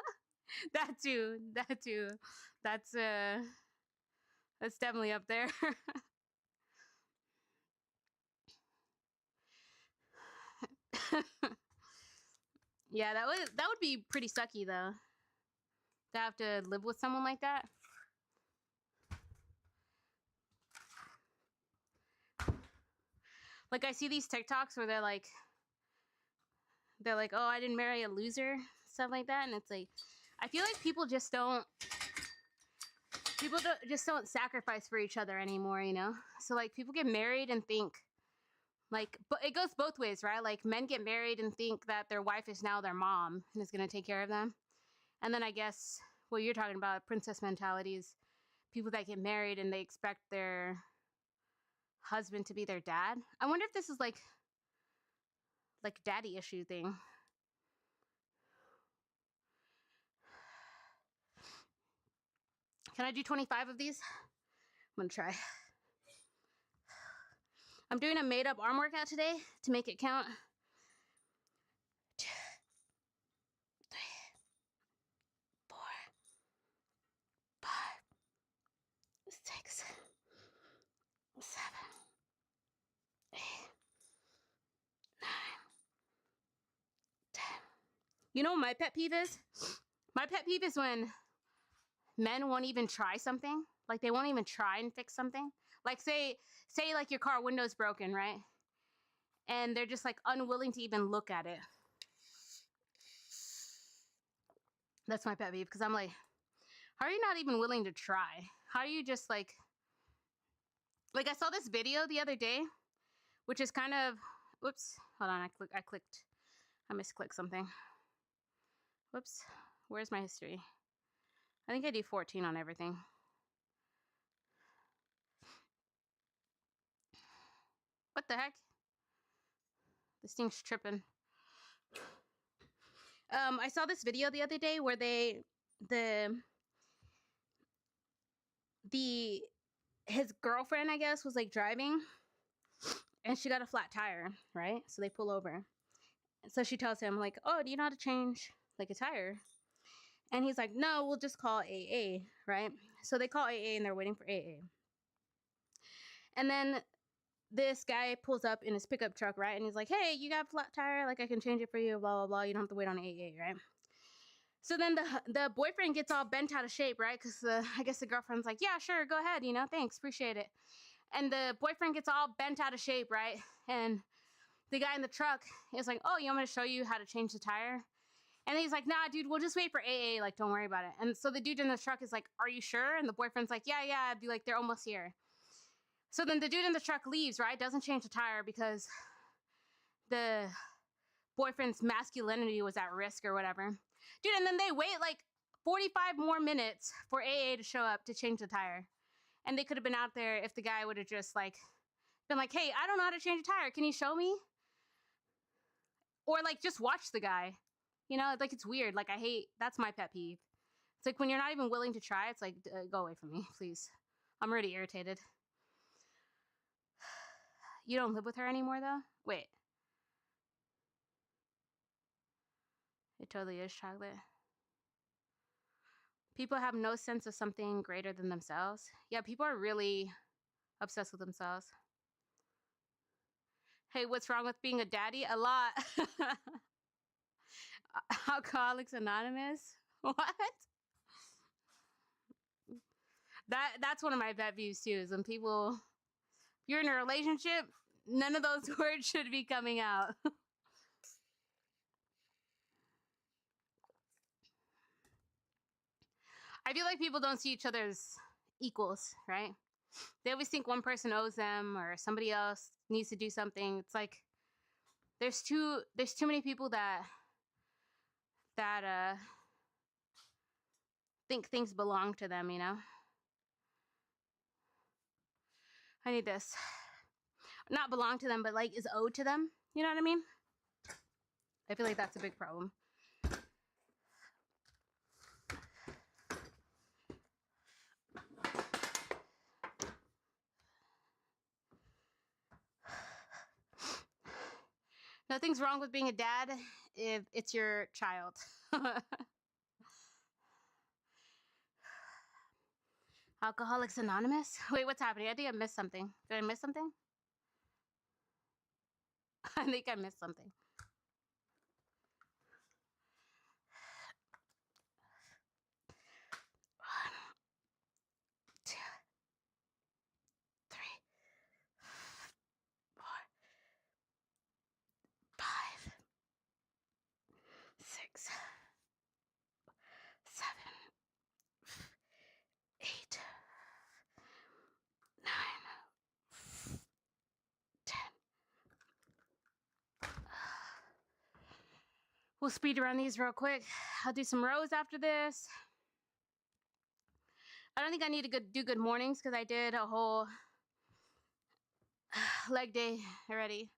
That too. That's definitely up there. Yeah, that would be pretty sucky though. To have to live with someone like that. Like I see these TikToks where they're like, oh, I didn't marry a loser, stuff like that, and it's like, I feel like people just don't sacrifice for each other anymore, you know? So like people get married and think like, but it goes both ways, right? Like men get married and think that their wife is now their mom and is going to take care of them. And then I guess what you're talking about, princess mentality, is people that get married and they expect their husband to be their dad. I wonder if this is like daddy issue thing. Can I do 25 of these? I'm gonna try. I'm doing a made up arm workout today to make it count. 2, 3, 4, 5, 6, 7, 8, 9, 10. You know what my pet peeve is? My pet peeve is when men won't even try something. Like they won't even try and fix something. Like say like your car window's broken, right? And they're just like unwilling to even look at it. That's my pet peeve, because I'm like, how are you not even willing to try? How are you just like I saw this video the other day, which is kind of, whoops, hold on, I misclicked something. Whoops, where's my history? I think I do 14 on everything. What the heck? This thing's tripping. I saw this video the other day where his girlfriend, I guess, was like driving and she got a flat tire, right? So they pull over. So she tells him like, oh, do you know how to change like a tire? And he's like, no, we'll just call AA, right? So they call AA and they're waiting for AA. And then this guy pulls up in his pickup truck, right? And he's like, hey, you got a flat tire? Like, I can change it for you, blah, blah, blah. You don't have to wait on AA, right? So then the boyfriend gets all bent out of shape, right? Because I guess the girlfriend's like, yeah, sure, go ahead, you know, thanks, appreciate it. And the boyfriend gets all bent out of shape, right? And the guy in the truck is like, oh, you want me to show you how to change the tire? And he's like, nah, dude, we'll just wait for AA. Like, don't worry about it. And so the dude in the truck is like, are you sure? And the boyfriend's like, yeah, I'd be like, they're almost here. So then the dude in the truck leaves, right? Doesn't change the tire because the boyfriend's masculinity was at risk or whatever. Dude, and then they wait like 45 more minutes for AA to show up to change the tire. And they could have been out there if the guy would have just like been like, hey, I don't know how to change a tire. Can you show me? Or like just watch the guy. You know, like it's weird. Like that's my pet peeve. It's like when you're not even willing to try, it's like, go away from me, please. I'm already irritated. You don't live with her anymore though? Wait. It totally is chocolate. People have no sense of something greater than themselves. Yeah, people are really obsessed with themselves. Hey, what's wrong with being a daddy? A lot. Alcoholics Anonymous? What? That's one of my pet peeves too, is when people, if you're in a relationship, none of those words should be coming out. I feel like people don't see each other as equals, right? They always think one person owes them or somebody else needs to do something. It's like there's too many people that think things belong to them, you know? I need this. Not belong to them, but like is owed to them. You know what I mean? I feel like that's a big problem. Nothing's wrong with being a dad if it's your child. Alcoholics Anonymous? Wait, what's happening? I think I missed something. Did I miss something? I think I missed something. We'll speed around these real quick. I'll do some rows after this. I don't think I need to do good mornings because I did a whole leg day already.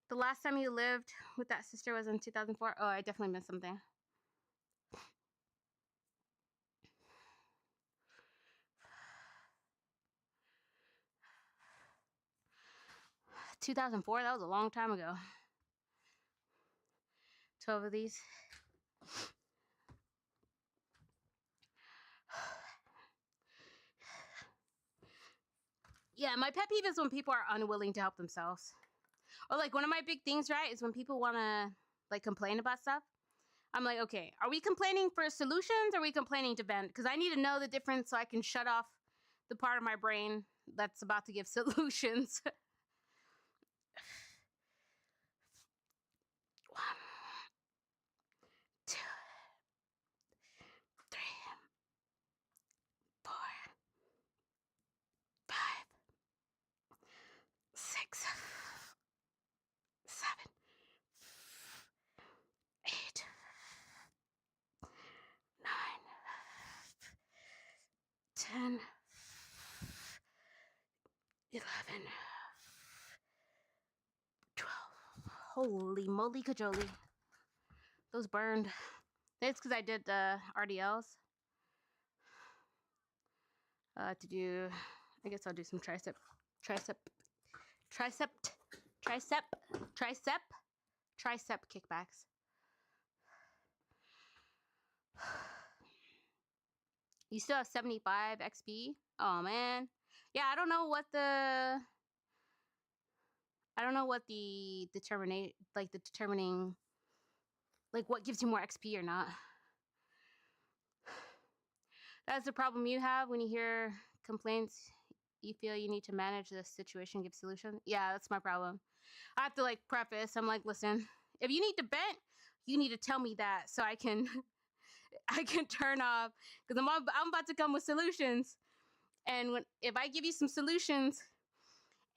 The last time you lived with that sister was in 2004. Oh, I definitely missed something. 2004, that was a long time ago. 12 of these. Yeah, my pet peeve is when people are unwilling to help themselves. Or like one of my big things, right, is when people want to like complain about stuff. I'm like, okay, are we complaining for solutions or are we complaining to vent? Because I need to know the difference so I can shut off the part of my brain that's about to give solutions. 1, 2, 3, 4, 5, 6, 7, 8, 9, 10, 11, 12. Holy moly cajoli. Those burned. That's because I did RDLs. To do, I guess I'll do some tricep kickbacks. You still have 75 XP? Oh man. Yeah, I don't know what the determining like what gives you more XP or not. That's the problem you have when you hear complaints. You feel you need to manage the situation, give solution. Yeah, that's my problem. I have to like preface. I'm like, listen, if you need to vent, you need to tell me that so I can I can turn off because I'm about to come with solutions. And if I give you some solutions,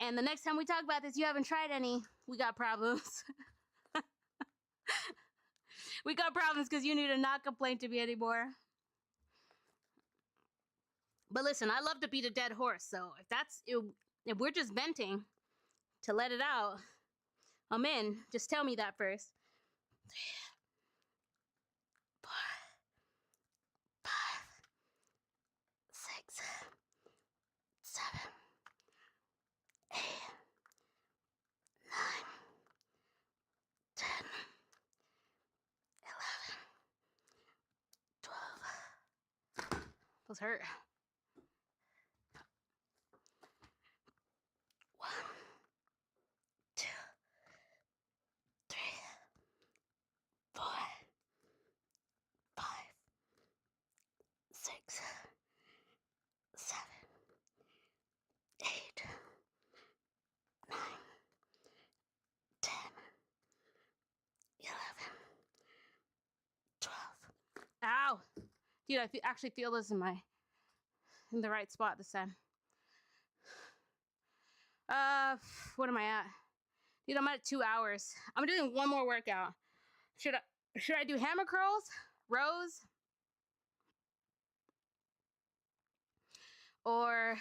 and the next time we talk about this, you haven't tried any, we got problems. We got problems because you need to not complain to me anymore. But listen, I love to beat a dead horse, so if we're just venting to let it out, I'm in. Just tell me that first. 3, 4, 5, 6, 7, 8, 9, 10, 11, 12. Those hurt. 1, 2, 3, 4, 5, 6, 7, 8, 9, 10, 11, 12. Ow! Dude, I actually feel this in the right spot this time. What am I at? Dude, I'm at 2 hours. I'm doing one more workout. Should I do hammer curls, rows, or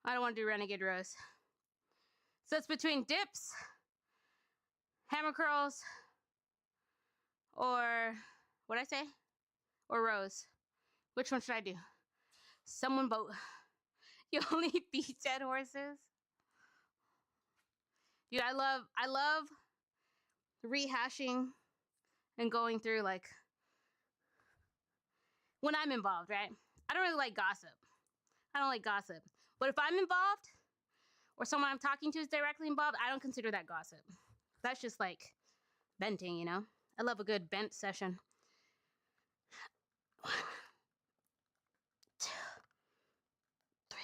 I don't want to do renegade rows. So it's between dips, hammer curls, or what'd I say? Or rows. Which one should I do? Someone vote. You only beat dead horses? Dude, I love rehashing and going through, like, when I'm involved, right? I don't really like gossip. I don't like gossip. But if I'm involved, or someone I'm talking to is directly involved, I don't consider that gossip. That's just like venting, you know? I love a good vent session. 1, 2, 3,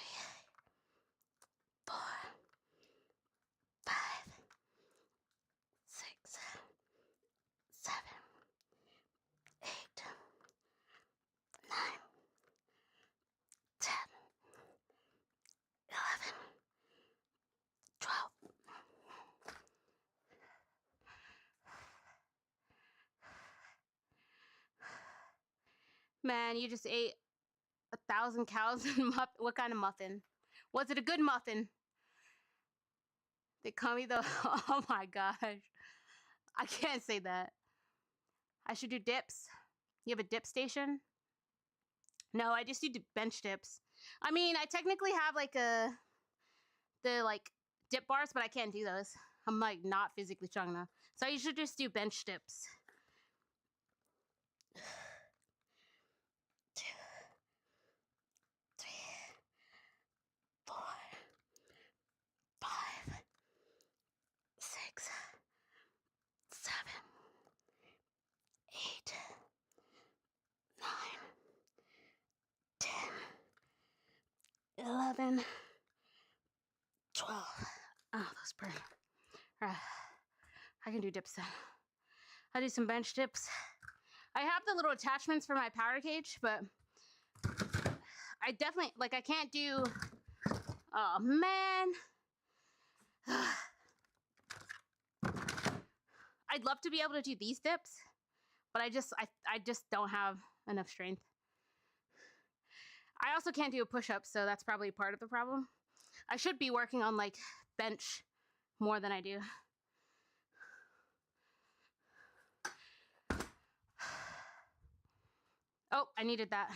4, 5, 6, 7, 8, 9, 10, 11, 12. Man, you just ate 1,000 cows and what kind of muffin? Was it a good muffin? They call me the oh my gosh. I can't say that. I should do dips. You have a dip station? No, I just do bench dips. I mean, I technically have like the like dip bars, but I can't do those. I'm like not physically strong enough. So you should just do bench dips. 2, 3, 4, 5, 6, 7, 8, 9, 10, 11, 12. Oh, those burn. I can do dips then. I'll do some bench dips. I have the little attachments for my powder cage, but I definitely, like, I can't do, oh man. I'd love to be able to do these dips, but I just don't have enough strength. I also can't do a push-up, so that's probably part of the problem. I should be working on, like, bench more than I do. Oh, I needed that.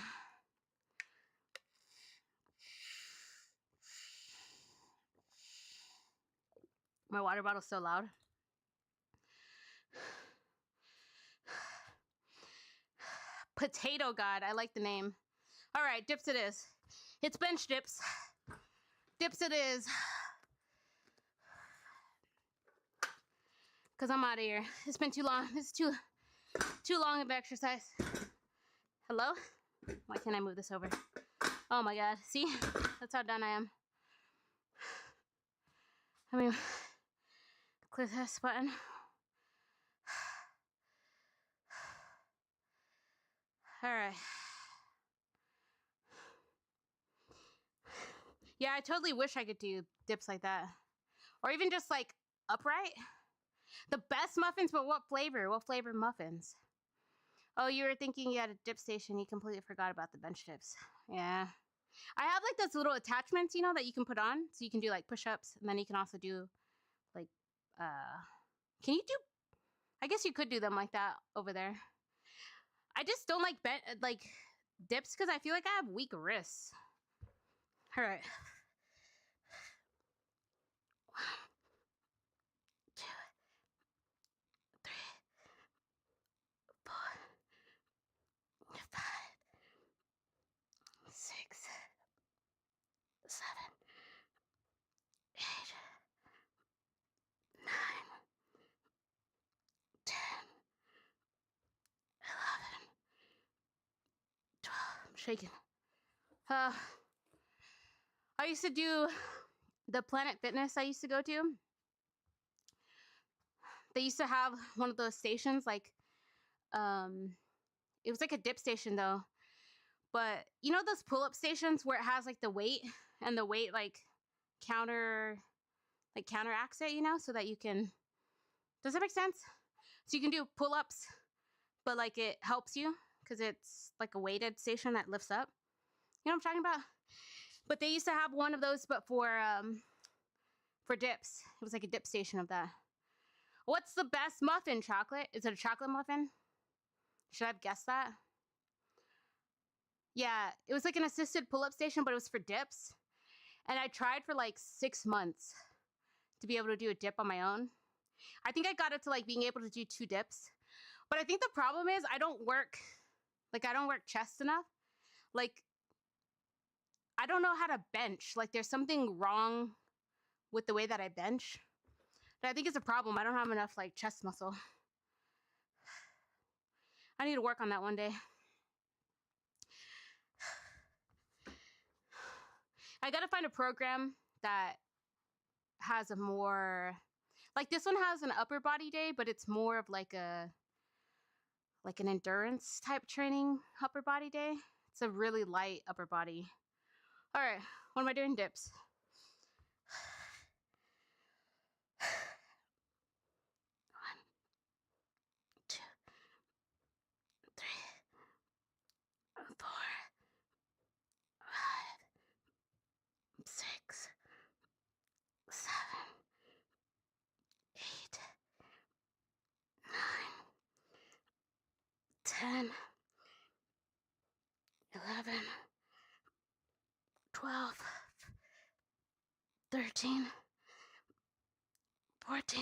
My water bottle's so loud. Potato God, I like the name. All right, dips it is. It's bench dips. Dips it is. Because I'm out of here. It's been too long. This is too long of exercise. Hello? Why can't I move this over? Oh my god. See? That's how done I am. I mean, click this button. All right. Yeah, I totally wish I could do dips like that. Or even just like upright. The best muffins, but what flavor? What flavor muffins? Oh, you were thinking you had a dip station. You completely forgot about the bench dips. Yeah. I have like those little attachments, you know, that you can put on. So you can do like push-ups. And then you can also do like, can you do, I guess you could do them like that over there. I just don't like dips because I feel like I have weak wrists. All right. 1, 2, 3, 4, 5, 6, 7, 8, 9, 10, 11, 12. I'm shaking. I used to do the Planet Fitness I used to go to. They used to have one of those stations, like, it was like a dip station though. But you know those pull-up stations where it has like the weight and the weight like counteracts it, you know, so that you can. Does that make sense? So you can do pull-ups, but like it helps you because it's like a weighted station that lifts up. You know what I'm talking about? But they used to have one of those, but for dips. It was like a dip station of that. What's the best muffin? Chocolate? Is it a chocolate muffin? Should I have guessed that? Yeah, it was like an assisted pull-up station, but it was for dips. And I tried for like 6 months to be able to do a dip on my own. I think I got it to like being able to do 2 dips. But I think the problem is I don't work chest enough. Like, I don't know how to bench. Like, there's something wrong with the way that I bench. But I think it's a problem. I don't have enough like chest muscle. I need to work on that one day. I gotta find a program that has a more, like this one has an upper body day, but it's more of like an endurance type training upper body day. It's a really light upper body. All right, what am I doing? Dips. 1, 2, 3, 4, 5, 6, 7, 8, 9, 10, 11, 12, 13, 14,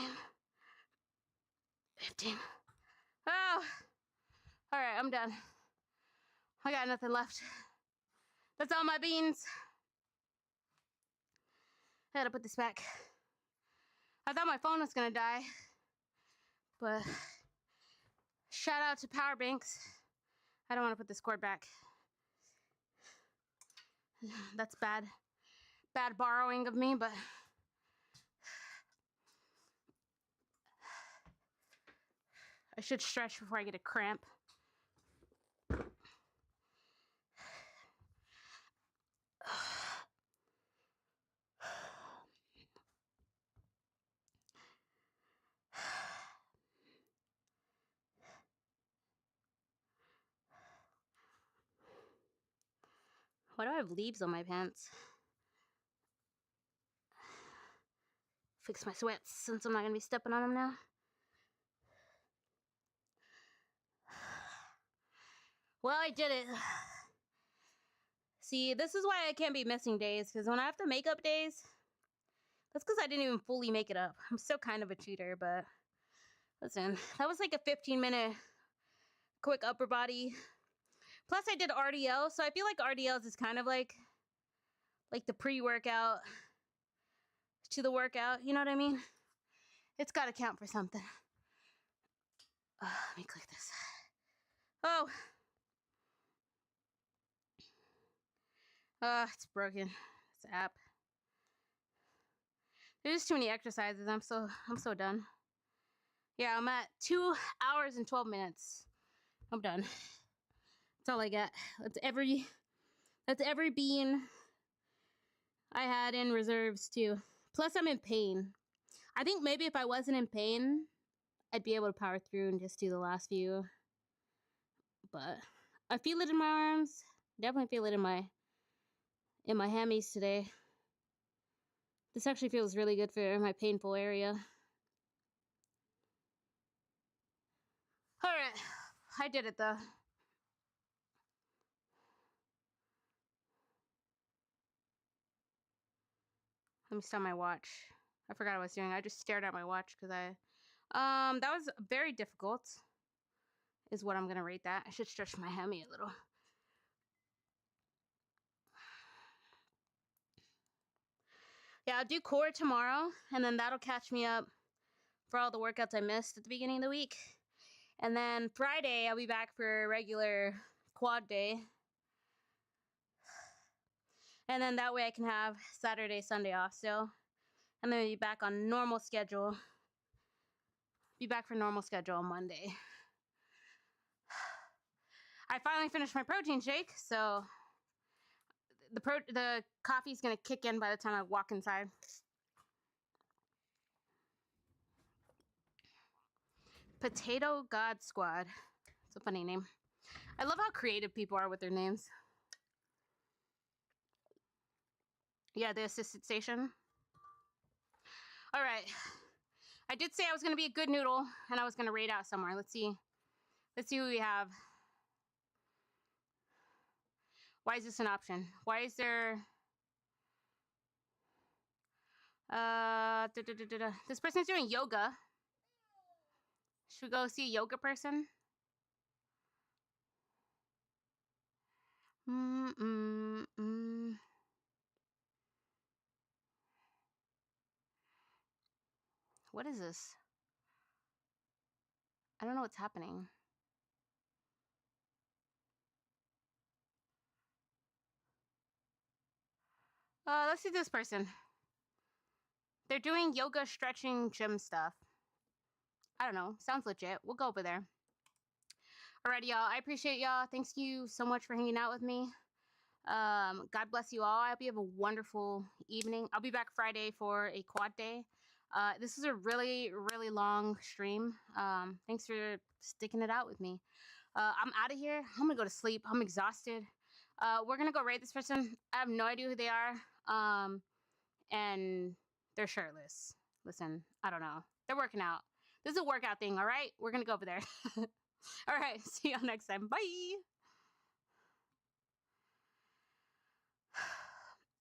15. Oh, all right, I'm done. I got nothing left. That's all my beans. I gotta put this back. I thought my phone was gonna die, but shout out to power banks. I don't want to put this cord back. That's bad borrowing of me, but I should stretch before I get a cramp. Why do I have leaves on my pants? Fix my sweats since I'm not gonna be stepping on them now. Well, I did it. See, this is why I can't be missing days, because when I have to make up days, that's because I didn't even fully make it up. I'm still kind of a cheater, but listen, that was like a 15-minute quick upper body. Plus, I did RDL, so I feel like RDLs is kind of like the pre-workout to the workout. You know what I mean? It's got to count for something. Let me click this. Oh. It's broken. This app. There's too many exercises. I'm so done. Yeah, I'm at 2 hours and 12 minutes. I'm done. That's all I got. That's every bean I had in reserves too. Plus, I'm in pain. I think maybe if I wasn't in pain, I'd be able to power through and just do the last few. But I feel it in my arms. Definitely feel it in my hammies today. This actually feels really good for my painful area. Alright, I did it though. Let me stop my watch. I forgot what I was doing. I just stared at my watch because that was very difficult, is what I'm gonna rate that. I should stretch my hammy a little. Yeah, I'll do core tomorrow, and then that'll catch me up for all the workouts I missed at the beginning of the week. And then Friday, I'll be back for regular quad day. And then that way I can have Saturday, Sunday off still. And then be back on normal schedule. Be back for normal schedule on Monday. I finally finished my protein shake, so the coffee's gonna kick in by the time I walk inside. Potato God Squad. It's a funny name. I love how creative people are with their names. Yeah, the assisted station. All right. I did say I was gonna be a good noodle, and I was gonna raid out somewhere. Let's see who we have. Why is this an option? Why is there... This person's doing yoga. Should we go see a yoga person? What is this? I don't know what's happening. Let's see this person. They're doing yoga, stretching, gym stuff. I don't know. Sounds legit. We'll go over there. Alrighty, y'all. I appreciate y'all. Thanks you so much for hanging out with me. God bless you all. I hope you have a wonderful evening. I'll be back Friday for a quad day. This is a really, really long stream. Thanks for sticking it out with me. I'm out of here. I'm gonna go to sleep. I'm exhausted. We're gonna go raid this person. I have no idea who they are. And they're shirtless. Listen, I don't know. They're working out. This is a workout thing, all right? We're gonna go over there. All right, see y'all next time. Bye.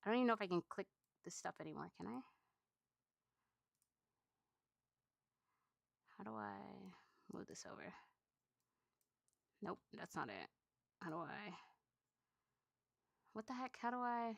I don't even know if I can click this stuff anymore, can I? How do I move this over? Nope, that's not it. How do I... What the heck? How do I...